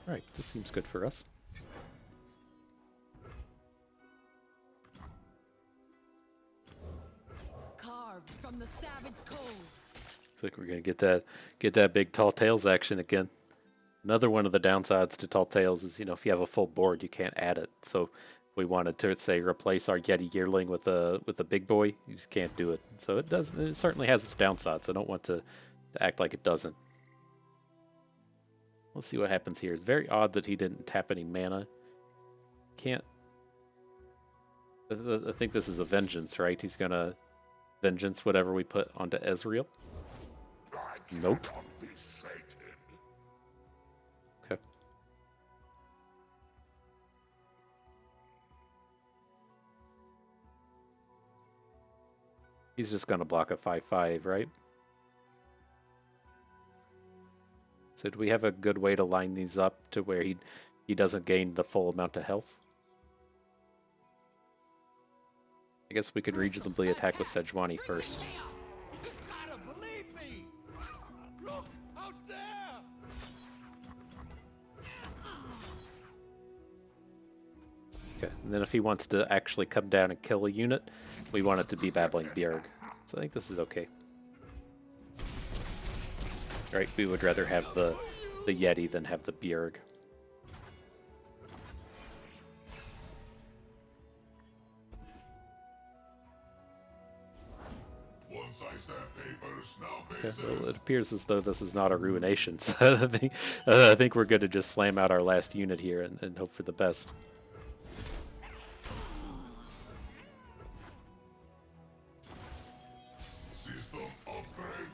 [SPEAKER 1] Alright, this seems good for us.
[SPEAKER 4] Carved from the savage cold.
[SPEAKER 1] Looks like we're gonna get that big Tall Tales action again. Another one of the downsides to Tall Tales is, if you have a full board, you can't add it. So we wanted to say replace our Yeti Yearling with a big boy. You just can't do it. So it certainly has its downsides. I don't want to act like it doesn't. Let's see what happens here. It's very odd that he didn't tap any mana. Can't. I think this is a Vengeance, right? He's gonna Vengeance whatever we put onto Ezreal. Nope. Okay. He's just gonna block a 5/5, right? So do we have a good way to line these up to where he doesn't gain the full amount of health? I guess we could reasonably attack with Sejuani first.
[SPEAKER 7] You gotta believe me. Look out there.
[SPEAKER 1] Okay, and then if he wants to actually come down and kill a unit, we want it to be Babbling Bjerg. So I think this is okay. Right, we would rather have the Yeti than have the Bjerg. Okay, well, it appears as though this is not a ruination, so I think we're good to just slam out our last unit here and hope for the best.
[SPEAKER 2] System upgrade.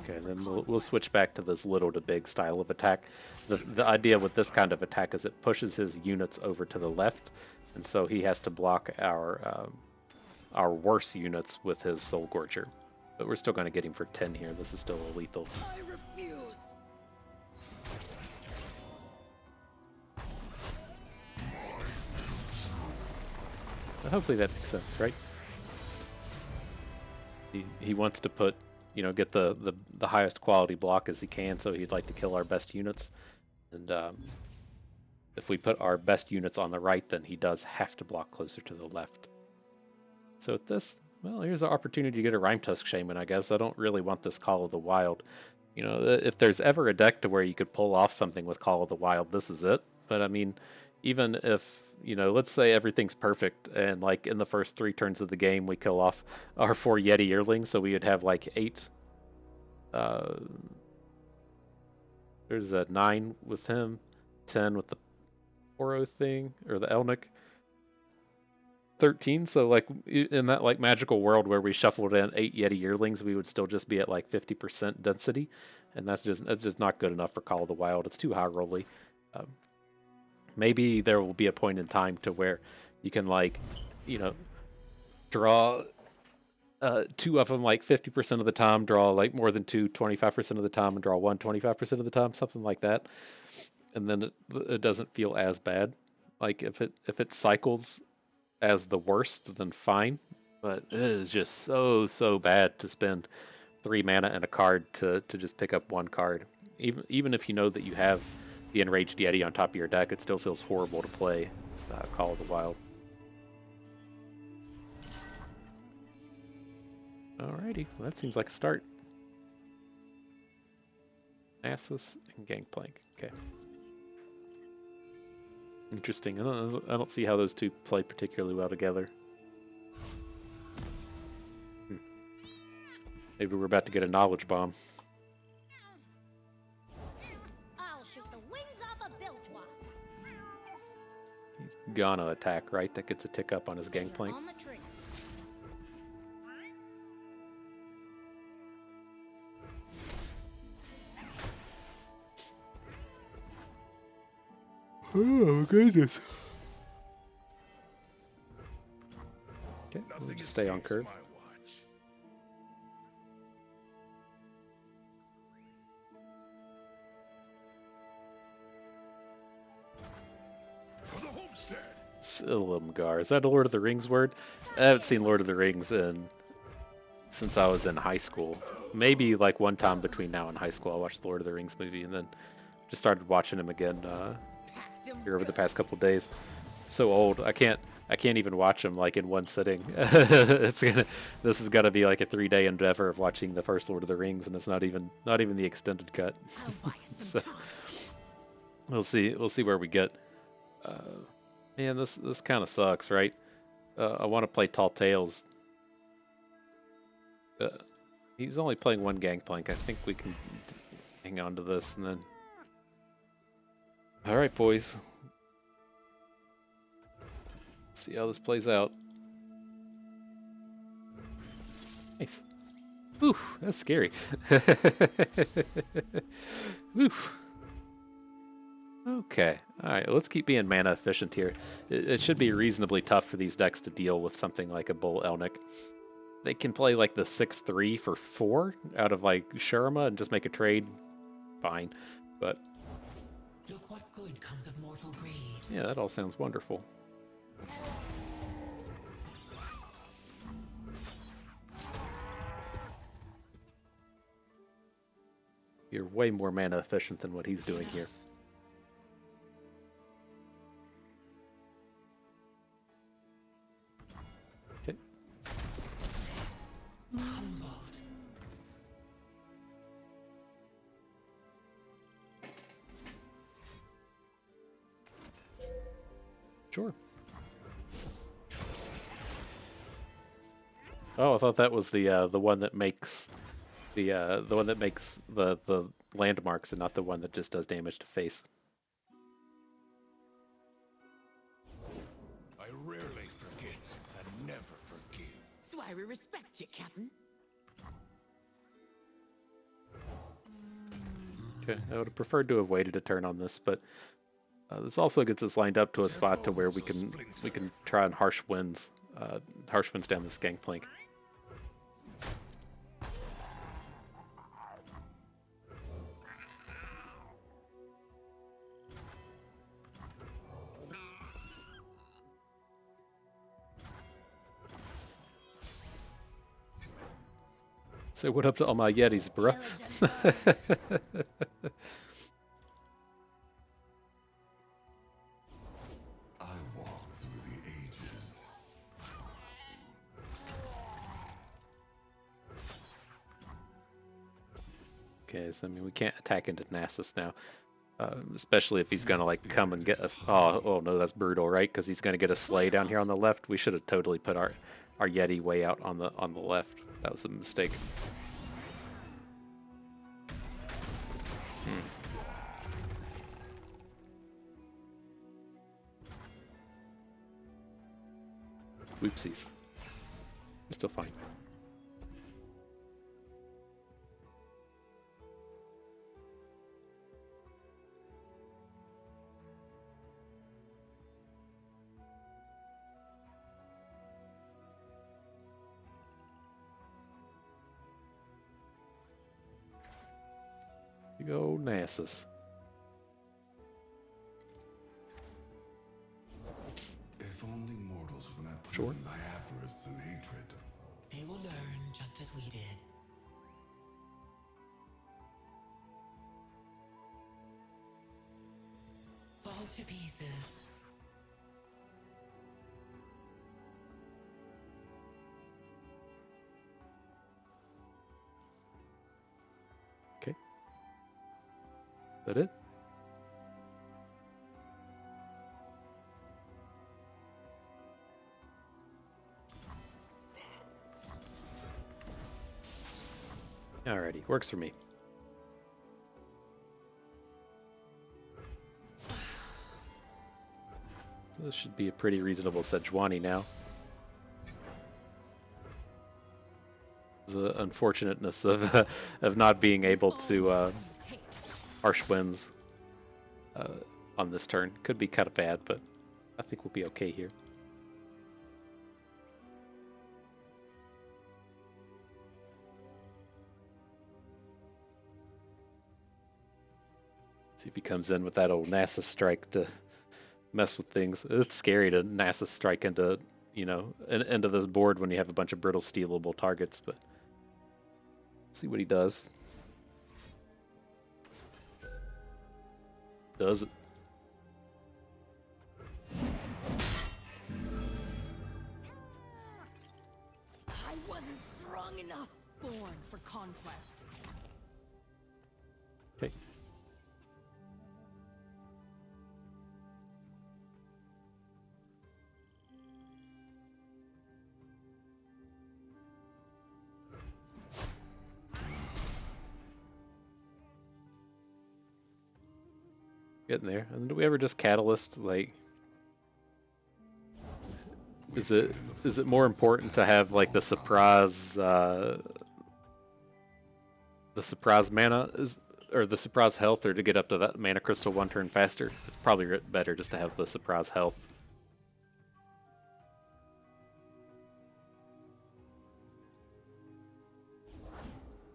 [SPEAKER 1] Okay, and then we'll switch back to this little to big style of attack. The idea with this kind of attack is it pushes his units over to the left, and so he has to block our worse units with his Soul Gorger. But we're still going to get him for 10 here. This is still a lethal.
[SPEAKER 4] I refuse.
[SPEAKER 1] But hopefully that makes sense, right? He wants to put, get the highest quality block as he can, so he'd like to kill our best units. And if we put our best units on the right, then he does have to block closer to the left. So with this, well, here's an opportunity to get a Rhyme Tusk Shaman, I guess. I don't really want this Call of the Wild. If there's ever a deck to where you could pull off something with Call of the Wild, this is it. But I mean, even if, let's say everything's perfect and like in the first 3 turns of the game we kill off our 4 Yeti Earlings, so we would have like 8. There's a 9 with him, 10 with the Oro thing, or the Elnick. 13, so like in that like magical world where we shuffled in 8 Yeti Yearlings, we would still just be at like 50% density, and that's just not good enough for Call of the Wild. It's too high rolly. Maybe there will be a point in time to where you can like, draw 2 of them like 50% of the time, draw like more than 2 25% of the time, and draw 1 25% of the time, something like that, and then it doesn't feel as bad. Like if it cycles as the worst, then fine, but it is just so bad to spend 3 mana and a card to just pick up 1 card. Even if you know that you have the Enraged Yeti on top of your deck, it still feels horrible to play Call of the Wild. Alrighty, well, that seems like a start. Nasus and Gangplank. Okay. Interesting. I don't see how those two play particularly well together. Maybe we're about to get a knowledge bomb.
[SPEAKER 3] I'll shoot the wings off a bilge wasp.
[SPEAKER 1] He's gonna attack, right? That gets a tick up on his Gangplank.
[SPEAKER 3] On the tree.
[SPEAKER 1] Oh, goodness. Okay, we'll just stay on curve.
[SPEAKER 2] For the homestead.
[SPEAKER 1] Silumgar. Is that a Lord of the Rings word? I haven't seen Lord of the Rings since I was in high school. Maybe like one time between now and high school I watched the Lord of the Rings movie, and then just started watching him again here over the past couple days. So old, I can't even watch them like in one sitting. This is gonna be like a 3-day endeavor of watching the first Lord of the Rings, and it's not even the extended cut. So we'll see where we get. Man, this kind of sucks, right? I want to play Tall Tales. He's only playing 1 Gangplank. I think we can hang on to this, and then. All right, boys. Let's see how this plays out. Nice. Oof, that's scary. Oof. Okay. All right, let's keep being mana efficient here. It should be reasonably tough for these decks to deal with something like a Bull Elnick. They can play like the 6/3 for 4 out of like Shurima and just make a trade. Fine. But
[SPEAKER 6] Look what good comes of mortal greed.
[SPEAKER 1] yeah, that all sounds wonderful. You're way more mana efficient than what he's doing here. Okay.
[SPEAKER 6] Humbled.
[SPEAKER 1] Sure. Oh, I thought that was the one that makes the one that makes the landmarks, and not the one that just does damage to face.
[SPEAKER 2] I rarely forget and never forgive.
[SPEAKER 6] So I respect you, Captain.
[SPEAKER 1] Okay, I would have preferred to have waited a turn on this, but This also gets us lined up to a spot to where we can try and harsh winds down this gangplank. Say what up to all my Yetis, bruh.
[SPEAKER 2] I walk through the ages.
[SPEAKER 1] Okay, so I mean we can't attack into Nasus now, especially if he's gonna like come and get us. Oh no, that's brutal, right? Because he's gonna get a sleigh down here on the left. We should have totally put our Yeti way out on the left. That was a mistake. Whoopsies. We're still fine. You go, Nasus.
[SPEAKER 2] If only mortals were not
[SPEAKER 1] Sure.
[SPEAKER 2] driven by avarice and hatred.
[SPEAKER 6] They will learn just as we did. Fall to pieces.
[SPEAKER 1] Okay. Is that it? Alrighty, works for me. So this should be a pretty reasonable Sejuani now. The unfortunateness of not being able to harsh winds on this turn could be kind of bad, but I think we'll be okay here. See if he comes in with that old NASA strike to mess with things. It's scary to NASA strike into, into this board when you have a bunch of brittle stealable targets, but see what he does. Does it?
[SPEAKER 4] I wasn't strong enough. Born for conquest.
[SPEAKER 1] Okay. Getting there. And do we ever just catalyst, like, is it more important to have like the surprise mana or the surprise health, or to get up to that mana crystal one turn faster? It's probably better just to have the surprise health.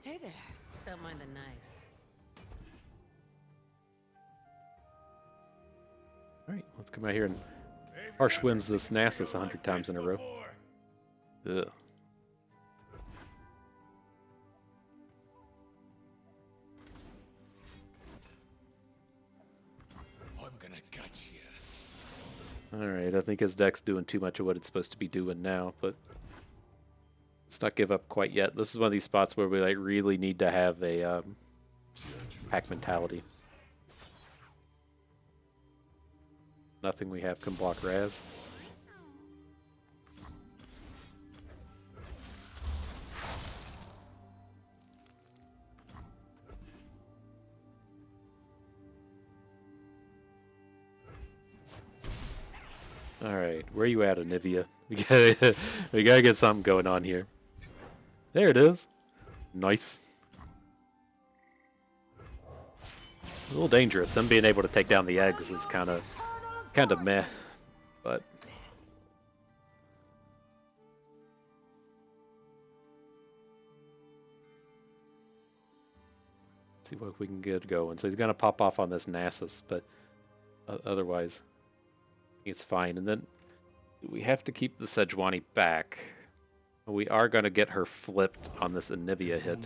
[SPEAKER 8] Hey there. Don't mind the knife.
[SPEAKER 1] Alright, let's come out here and harsh winds this Nasus 100 times in a row. Ugh.
[SPEAKER 7] I'm gonna gut you.
[SPEAKER 1] Alright, I think his deck's doing too much of what it's supposed to be doing now, but let's not give up quite yet. This is one of these spots where we like really need to have a pack mentality. Nothing we have can block Raz. Alright, where you at, Anivia? We gotta get something going on here. There it is. Nice. A little dangerous. Him being able to take down the eggs is kind of meh, but see what we can get going. So he's gonna pop off on this Nasus, but otherwise it's fine. And then we have to keep the Sejuani back. We are gonna get her flipped on this Anivia hit.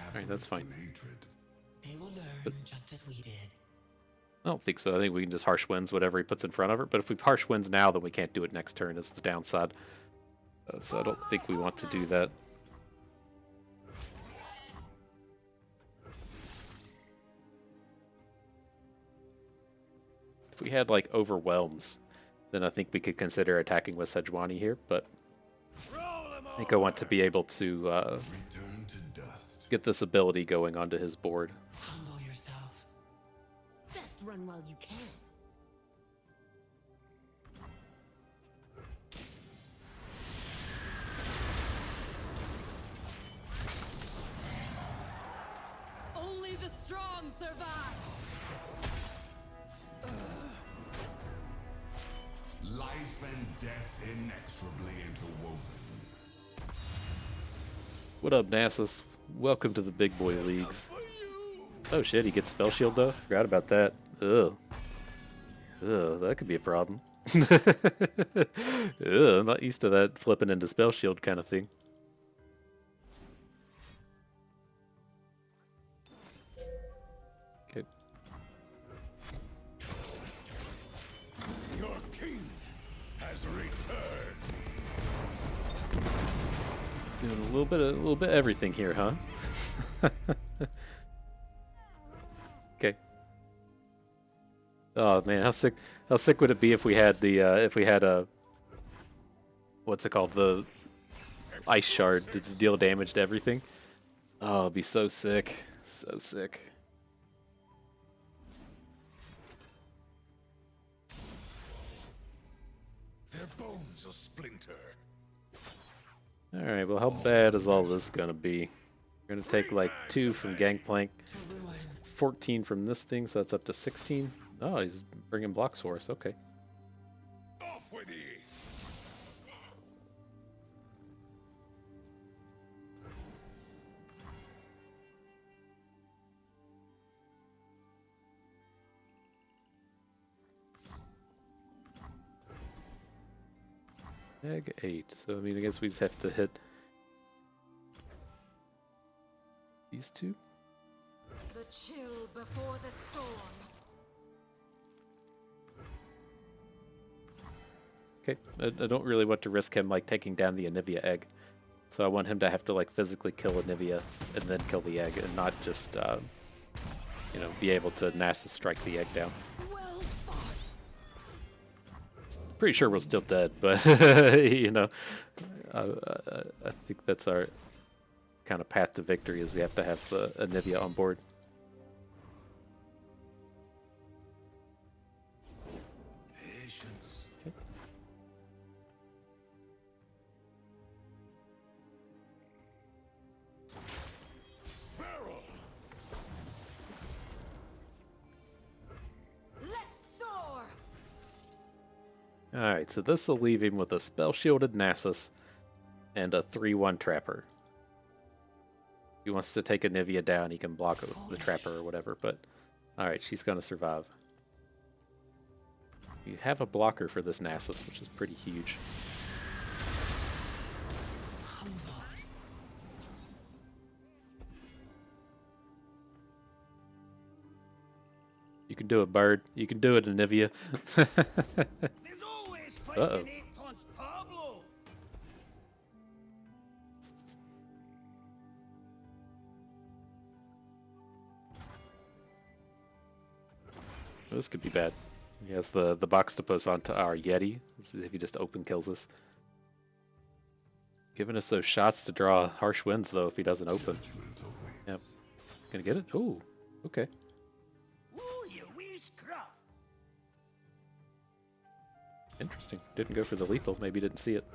[SPEAKER 1] Alright, that's fine.
[SPEAKER 6] They will learn just as we did.
[SPEAKER 1] I don't think so. I think we can just harsh winds whatever he puts in front of her. But if we harsh winds now, then we can't do it next turn. Is the downside. So I don't think we want to do that. If we had like overwhelms, then I think we could consider attacking with Sejuani here. But I think I want to be able to get this ability going onto his board.
[SPEAKER 6] Humble yourself.
[SPEAKER 4] Best run while you can. Only the strong survive.
[SPEAKER 2] Life and death inexorably interwoven.
[SPEAKER 1] What up, Nasus? Welcome to the big boy leagues. Oh shit, he gets spell shield though? Forgot about that. Ugh. Ugh, that could be a problem. Ugh, I'm not used to that flipping into spell shield kind of thing. Okay.
[SPEAKER 2] Your king has returned.
[SPEAKER 1] Doing a little bit of everything here, huh? Okay. Oh man, how sick would it be if we had a what's it called, the ice shard to just deal damage to everything? Oh, it'd be so sick, so sick.
[SPEAKER 2] Their bones will splinter.
[SPEAKER 1] All right, well, how bad is all this gonna be? We're gonna take like 2 from Gangplank, 14 from this thing, so that's up to 16. Oh, he's bringing blocks for us. Okay.
[SPEAKER 2] Off with ye!
[SPEAKER 1] Egg 8. So I mean, I guess we just have to hit these 2.
[SPEAKER 4] The chill before the storm.
[SPEAKER 1] Okay, I don't really want to risk him like taking down the Anivia egg, so I want him to have to like physically kill Anivia and then kill the egg, and not just you know, be able to Nasus strike the egg down.
[SPEAKER 4] Well fought.
[SPEAKER 1] Pretty sure we're still dead, but you know, I think that's our kind of path to victory, is we have to have the Anivia on board.
[SPEAKER 2] Patience. Barrel.
[SPEAKER 4] Let's soar.
[SPEAKER 1] Alright, so this will leave him with a spell shielded Nasus and a 3/1 Trapper. If he wants to take Anivia down, he can block it with the Trapper or whatever, but alright, she's going to survive. You have a blocker for this Nasus, which is pretty huge.
[SPEAKER 6] Humbled.
[SPEAKER 1] You can do it, Bird. You can do it, Anivia.
[SPEAKER 7] There's always fighting
[SPEAKER 1] Uh-oh.
[SPEAKER 7] 8-punch Pablo.
[SPEAKER 1] This could be bad. He has the box to put onto our Yeti. This is if he just open kills us. Giving us those shots to draw harsh winds, though, if he doesn't open. Yep. He's gonna get it? Ooh, okay.
[SPEAKER 7] Ooh, you wee scruff.
[SPEAKER 1] Interesting. Didn't go for the lethal. Maybe didn't see it.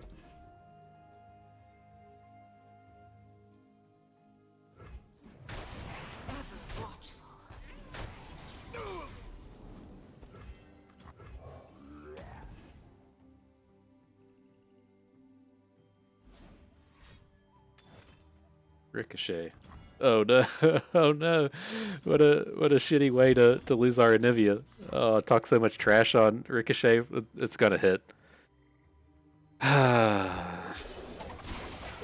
[SPEAKER 4] Ever watchful.
[SPEAKER 1] Ricochet. Oh no! Oh no! What a shitty way to lose our Anivia. Oh, talk so much trash on Ricochet. It's gonna hit.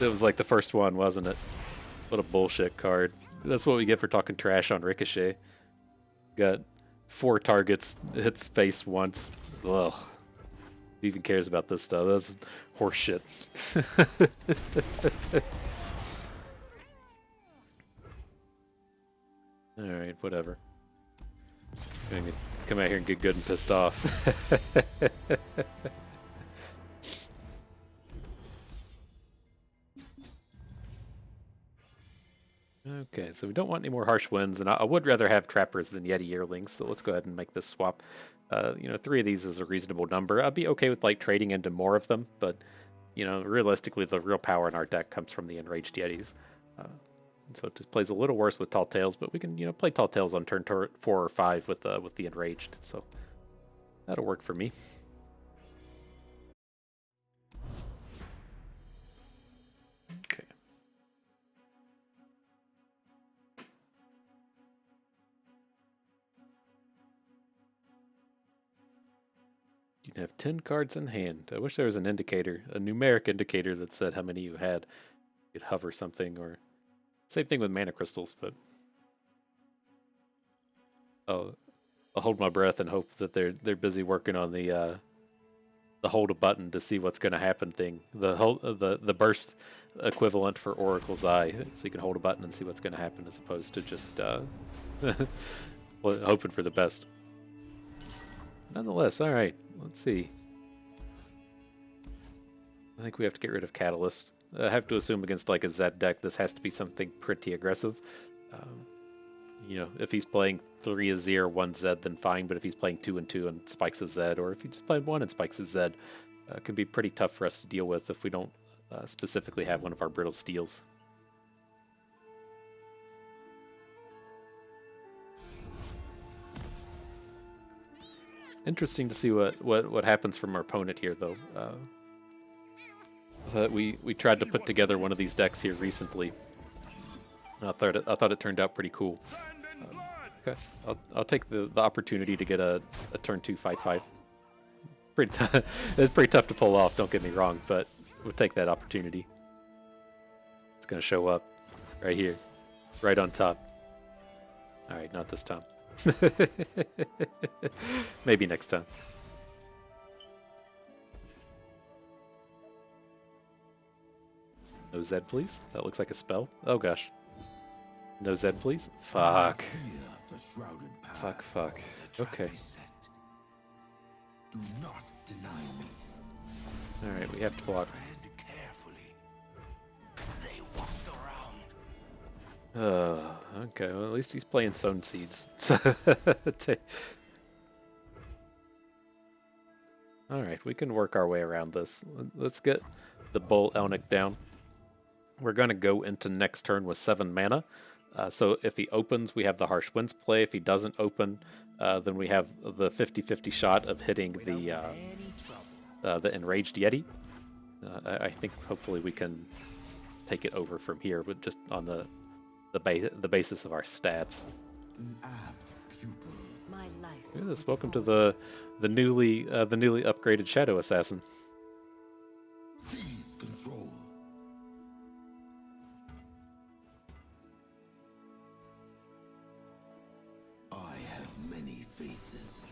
[SPEAKER 1] It was like the first one, wasn't it? What a bullshit card. That's what we get for talking trash on Ricochet. Got 4 targets, hits face once. Ugh. Who even cares about this stuff? That's horseshit. Alright, whatever. I'm gonna come out here and get good and pissed off. Okay, so we don't want any more harsh winds, and I would rather have trappers than Yeti yearlings, so let's go ahead and make this swap. 3 of these is a reasonable number. I'd be okay with like trading into more of them, but realistically, the real power in our deck comes from the enraged Yetis. So it just plays a little worse with Tall Tales, but we can play Tall Tales on turn 4 or 5 with the enraged, so that'll work for me. Okay. You have 10 cards in hand. I wish there was an indicator, a numeric indicator that said how many you had. You could hover something, or same thing with mana crystals, but I'll hold my breath and hope that they're busy working on the hold a button to see what's going to happen thing. The burst equivalent for Oracle's Eye, so you can hold a button and see what's going to happen, as opposed to just hoping for the best. Nonetheless, all right. Let's see. I think we have to get rid of Catalyst. I have to assume against like a Zed deck, this has to be something pretty aggressive. If he's playing 3 Azir, 1 Zed, then fine. But if he's playing 2 and 2 and spikes a Zed, or if he just plays 1 and spikes a Zed, it can be pretty tough for us to deal with if we don't specifically have one of our brittle steels. Interesting to see what happens from our opponent here, though. We tried to put together one of these decks here recently. I thought it turned out pretty cool. Okay, I'll take the opportunity to get a turn 2 5/5. It's pretty tough to pull off. Don't get me wrong, but we'll take that opportunity. It's gonna show up right here, right on top. All right, not this time. Maybe next time. No Zed, please. That looks like a spell. Oh gosh. No Zed, please. Fuck. Fuck. Okay.
[SPEAKER 2] Do not deny me.
[SPEAKER 1] All right, we have to block.
[SPEAKER 2] Tread carefully. They walked around.
[SPEAKER 1] Okay. Well, at least he's playing Sown Seeds. All right, we can work our way around this. Let's get the Bull Elnic down. We're going to go into next turn with 7 mana. So if he opens, we have the Harsh Winds play. If he doesn't open, then we have the 50-50 shot of hitting the Enraged Yeti. I think hopefully we can take it over from here, but just on the basis of our stats.
[SPEAKER 8] My life.
[SPEAKER 1] Look at this. Welcome to the newly upgraded Shadow Assassin.
[SPEAKER 2] Seize control. I have many faces.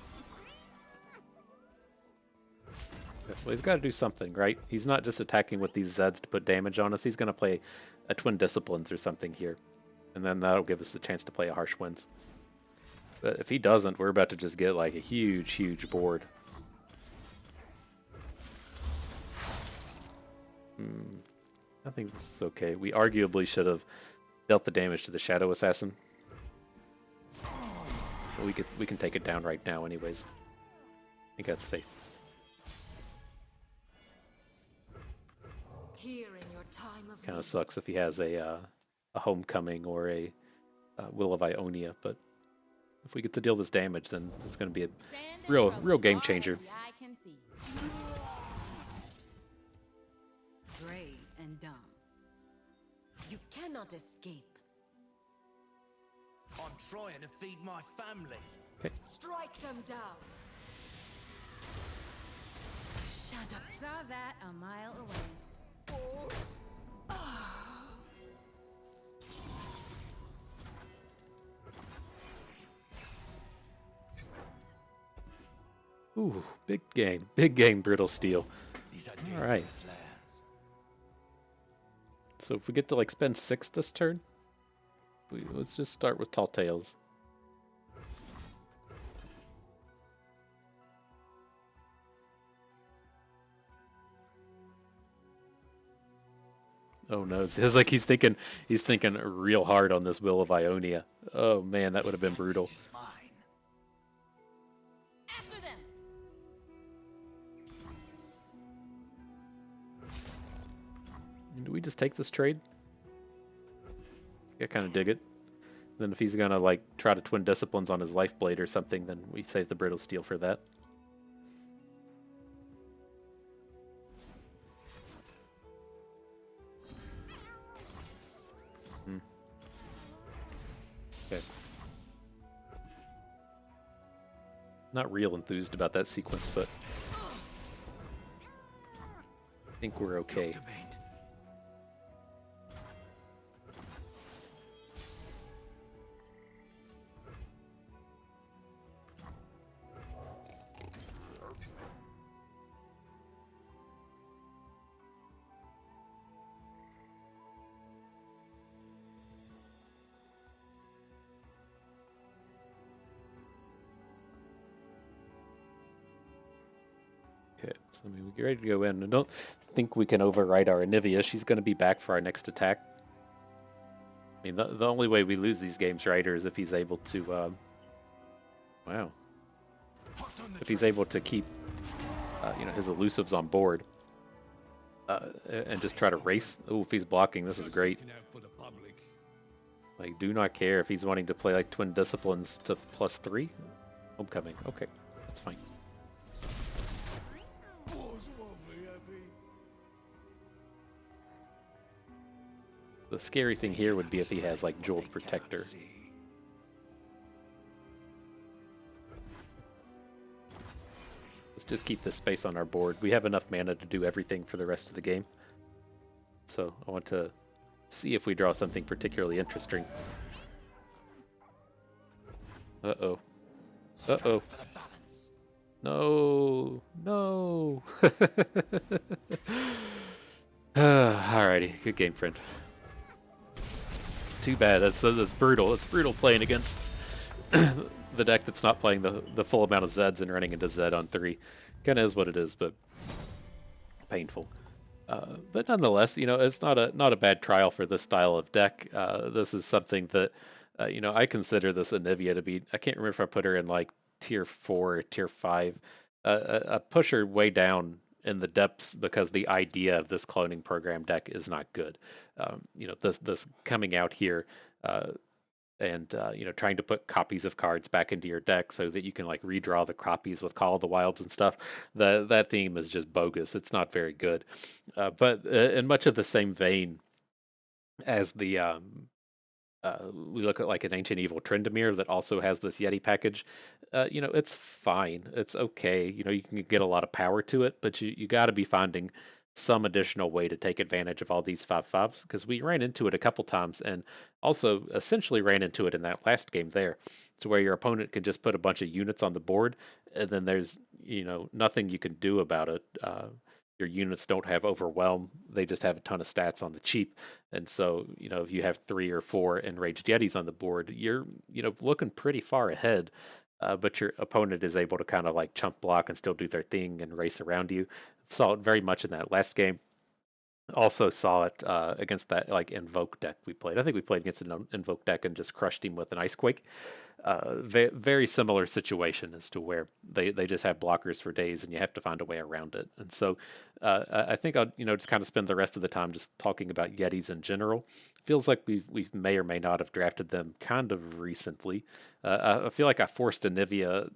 [SPEAKER 1] Well, he's got to do something, right? He's not just attacking with these Zeds to put damage on us. He's going to play a Twin Disciplines or something here. And then that'll give us the chance to play a Harsh Winds. But if he doesn't, we're about to just get like a huge board. I think this is okay. We arguably should have dealt the damage to the Shadow Assassin. But we can take it down right now anyways. I think that's safe.
[SPEAKER 8] Here in your time of
[SPEAKER 1] Kind of sucks if he has a Homecoming or a Will of Ionia, but if we get to deal this damage, then it's going to be a real game changer.
[SPEAKER 4] I can see. Brave and dumb.
[SPEAKER 8] You cannot cannot escape.
[SPEAKER 5] I'm trying to feed my family.
[SPEAKER 4] Strike them down.
[SPEAKER 8] Shadow.
[SPEAKER 3] Saw that a mile away.
[SPEAKER 1] Ooh, big game, Brittle Steel. All right. So if we get to like spend 6 this turn, let's just start with Tall Tales. Oh no, it feels like he's thinking real hard on this Will of Ionia. Oh man, that would have been brutal.
[SPEAKER 3] After them!
[SPEAKER 1] Do we just take this trade? I kind of dig it. Then if he's gonna like try to twin disciplines on his Lifeblade or something, then we save the Brittle Steel for that. Okay. Not real enthused about that sequence, but I think we're okay. Okay, so I mean, we get ready to go in. I don't think we can override our Anivia. She's going to be back for our next attack. I mean, the only way we lose these games, Ryder, is if he's able to, wow. If he's able to keep, his elusives on board and just try to race. Oh, if he's blocking, this is great. Like, do not care if he's wanting to play like Twin Disciplines to +3. Homecoming. Okay, that's fine. The scary thing here would be if he has like Jeweled Protector. Let's just keep this space on our board. We have enough mana to do everything for the rest of the game. So I want to see if we draw something particularly interesting. Uh-oh. Uh-oh. No. No. Alrighty. Good game, friend. It's too bad. That's brutal. It's brutal playing against the deck that's not playing the full amount of Zeds and running into Zed on 3. Kind of is what it is, but painful. But nonetheless, it's not a bad trial for this style of deck. This is something that, I consider this Anivia to be. I can't remember if I put her in like tier 4 or tier 5. I push her way down in the depths because the idea of this cloning program deck is not good. This coming out here and trying to put copies of cards back into your deck so that you can like redraw the copies with Call of the Wilds and stuff. That theme is just bogus. It's not very good. But in much of the same vein as the we look at like an Ancient Evil Tryndamere that also has this Yeti package. It's fine. It's okay. You can get a lot of power to it, but you got to be finding some additional way to take advantage of all these 5/5s, because we ran into it a couple times and also essentially ran into it in that last game there. To where your opponent can just put a bunch of units on the board and then there's, nothing you can do about it. Your units don't have Overwhelm. They just have a ton of stats on the cheap. And so, if you have 3 or 4 enraged Yetis on the board, you're, looking pretty far ahead. But your opponent is able to kind of like chump block and still do their thing and race around you. Saw it very much in that last game. Also saw it against that like Invoke deck we played. I think we played against an Invoke deck and just crushed him with an Ice Quake. Very similar situation as to where they just have blockers for days and you have to find a way around it. And so I think I'll just kind of spend the rest of the time just talking about Yetis in general. Feels like we may or may not have drafted them kind of recently. I feel like I forced Anivia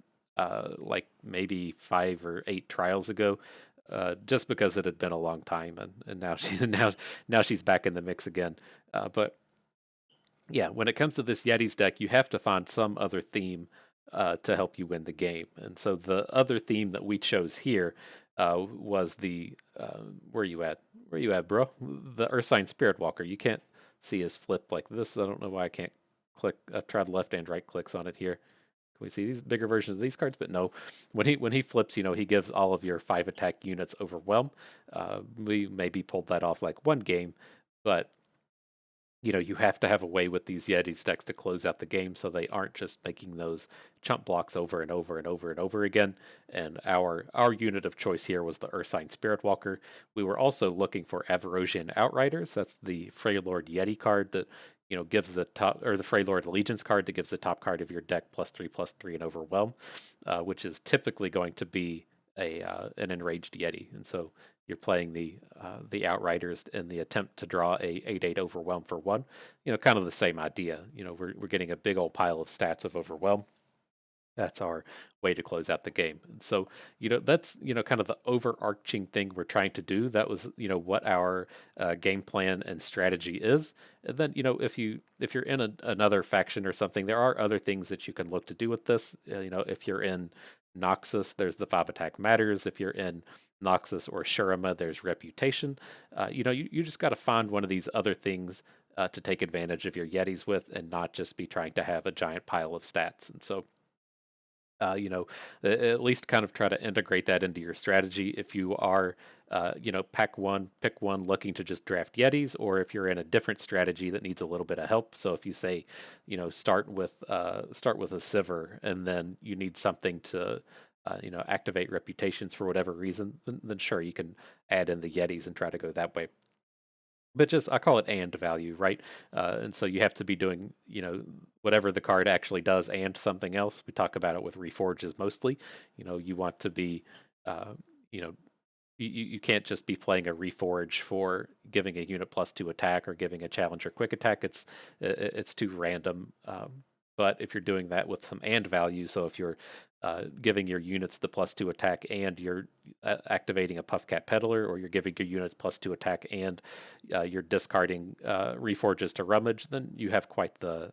[SPEAKER 1] like maybe 5 or 8 trials ago. Just because it had been a long time, and now she's back in the mix again. But yeah, when it comes to this Yetis deck, you have to find some other theme to help you win the game. And so the other theme that we chose here was the where you at? Where you at, bro? The Ursine Spiritwalker. You can't see his flip like this. I don't know why I can't click. I tried left and right clicks on it here. Can we see these bigger versions of these cards? But no, when he flips, he gives all of your 5 attack units Overwhelm. We maybe pulled that off like one game, but you have to have a way with these Yetis decks to close out the game so they aren't just making those chump blocks over and over and over and over again. And our unit of choice here was the Ursine Spiritwalker. We were also looking for Avarosian Outriders. That's the Freylord Yeti card that gives the top, or the Freylord Allegiance card that gives the top card of your deck +3/+3 and Overwhelm, which is typically going to be an Enraged Yeti. And so you're playing the Outriders in the attempt to draw a 8/8 Overwhelm for 1. Kind of the same idea. We're getting a big old pile of stats of Overwhelm. That's our way to close out the game. And so, that's, kind of the overarching thing we're trying to do. That was, what our game plan and strategy is. And then, if you're in another faction or something, there are other things that you can look to do with this. If you're in Noxus, there's the 5 attack matters. If you're in Noxus or Shurima, there's reputation. You just got to find one of these other things to take advantage of your Yetis with, and not just be trying to have a giant pile of stats. And so, at least kind of try to integrate that into your strategy. If you are, pick one looking to just draft Yetis, or if you're in a different strategy that needs a little bit of help. So if you say, start with a Sivir, and then you need something to, activate reputations for whatever reason, then sure, you can add in the Yetis and try to go that way. But just, I call it and value, right? And so you have to be doing, whatever the card actually does and something else. We talk about it with Reforges mostly. You want to be, you can't just be playing a Reforge for giving a unit +2 attack or giving a Challenger quick attack. It's too random. But if you're doing that with some and value, so if you're giving your units the +2 attack and you're activating a Puffcat Peddler, or you're giving your units +2 attack and you're discarding Reforges to Rummage, then you have quite the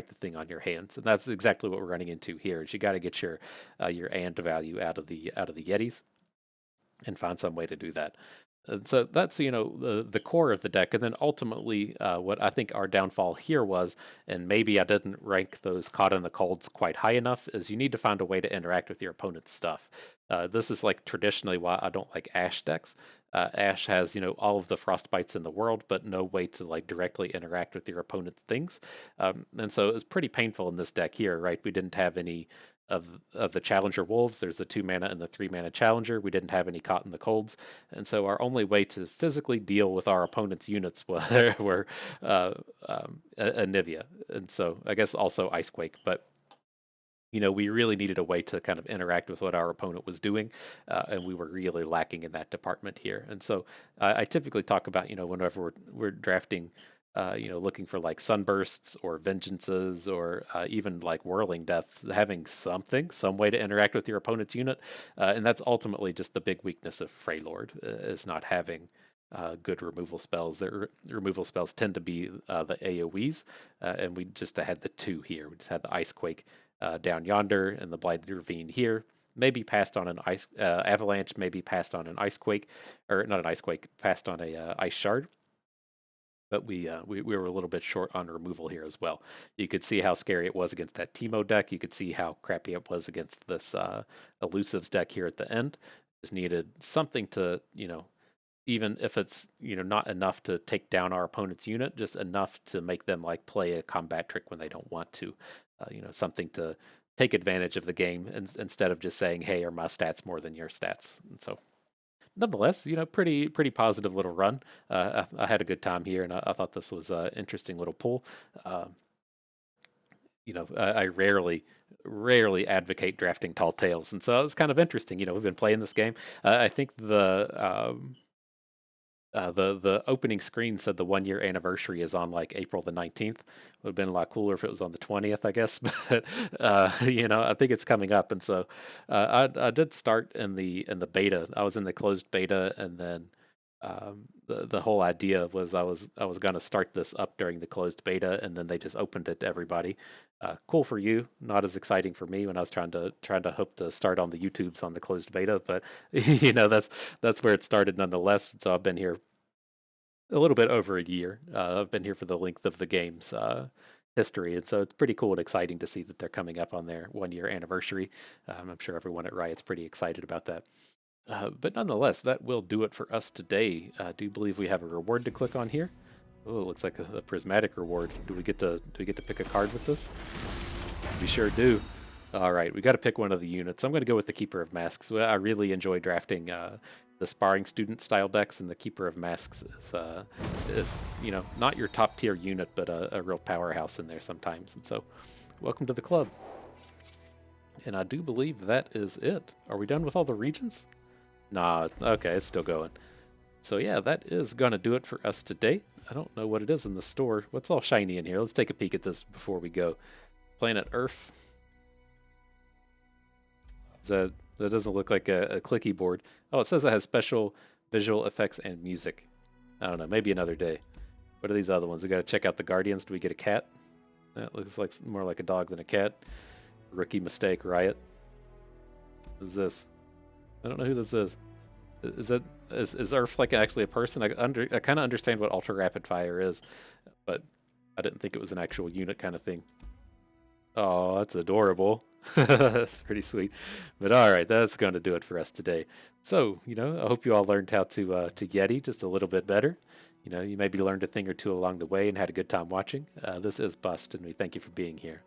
[SPEAKER 1] thing on your hands. And that's exactly what we're running into here. Is you got to get your and value out of the Yetis, and find some way to do that. And so that's the core of the deck. And then ultimately what I think our downfall here was, and maybe I didn't rank those Caught in the Colds quite high enough, is you need to find a way to interact with your opponent's stuff. This is like traditionally why I don't like Ash decks. Ash has all of the Frostbites in the world, but no way to like directly interact with your opponent's things. And so it was pretty painful in this deck here, right? We didn't have any of the Challenger Wolves. There's the 2 mana and the 3 mana Challenger. We didn't have any Caught in the Colds, and so our only way to physically deal with our opponent's units were Anivia, and so I guess also Icequake. But we really needed a way to kind of interact with what our opponent was doing, and we were really lacking in that department here. And so I typically talk about whenever we're drafting. Looking for like Sunbursts or Vengeances, or even like Whirling Deaths, having some way to interact with your opponent's unit. And that's ultimately just the big weakness of Freylord, is not having good removal spells. Their removal spells tend to be the AoEs, and we just had the 2 here. We just had the Icequake down yonder, and the Blighted Ravine here. Maybe passed on an Avalanche, maybe passed on an Icequake, or not an Icequake, passed on a Ice Shard. But we were a little bit short on removal here as well. You could see how scary it was against that Teemo deck. You could see how crappy it was against this Elusives deck here at the end. Just needed something to, even if it's, not enough to take down our opponent's unit, just enough to make them like play a combat trick when they don't want to. Something to take advantage of the game, instead of just saying, hey, are my stats more than your stats? And so, nonetheless, pretty positive little run. I had a good time here, and I thought this was an interesting little pull. I rarely advocate drafting Tall Tales, and so it's kind of interesting. We've been playing this game. I think the opening screen said the 1-year anniversary is on like April the 19th. Would have been a lot cooler if it was on the 20th, I guess. But I think it's coming up, and so I did start in the beta. I was in the closed beta, and then The whole idea was I was going to start this up during the closed beta, and then they just opened it to everybody. Cool for you, not as exciting for me when I was trying to hope to start on the YouTubes on the closed beta, but you know that's where it started nonetheless. So I've been here a little bit over a year. I've been here for the length of the game's history, and so it's pretty cool and exciting to see that they're coming up on their 1 year anniversary. I'm sure everyone at Riot's pretty excited about that. But nonetheless, that will do it for us today. I do believe we have a reward to click on here. Oh, it looks like a prismatic reward. Do we get to pick a card with this? We sure do. All right, we got to pick one of the units. I'm going to go with the Keeper of Masks. I really enjoy drafting the sparring student style decks, and the Keeper of Masks is you know, not your top tier unit, but a real powerhouse in there sometimes. And so, welcome to the club. And I do believe that is it. Are we done with all the regions? Nah, okay, it's still going. So yeah, that is gonna do it for us today. I don't know what it is in the store. What's all shiny in here? Let's take a peek at this before we go. Planet Earth. That doesn't look like a clicky board. Oh, it says it has special visual effects and music. I don't know, maybe another day. What are these other ones? We gotta check out the Guardians. Do we get a cat? That looks like more like a dog than a cat. Rookie mistake, Riot. What is this? I don't know who this is. Is Earth like actually a person? I kind of understand what ultra rapid fire is, but I didn't think it was an actual unit kind of thing. Oh, that's adorable. That's pretty sweet. But all right, that's going to do it for us today. So, you know, I hope you all learned how to Yeti just a little bit better. You know, you maybe learned a thing or two along the way and had a good time watching. This is Bust, and we thank you for being here.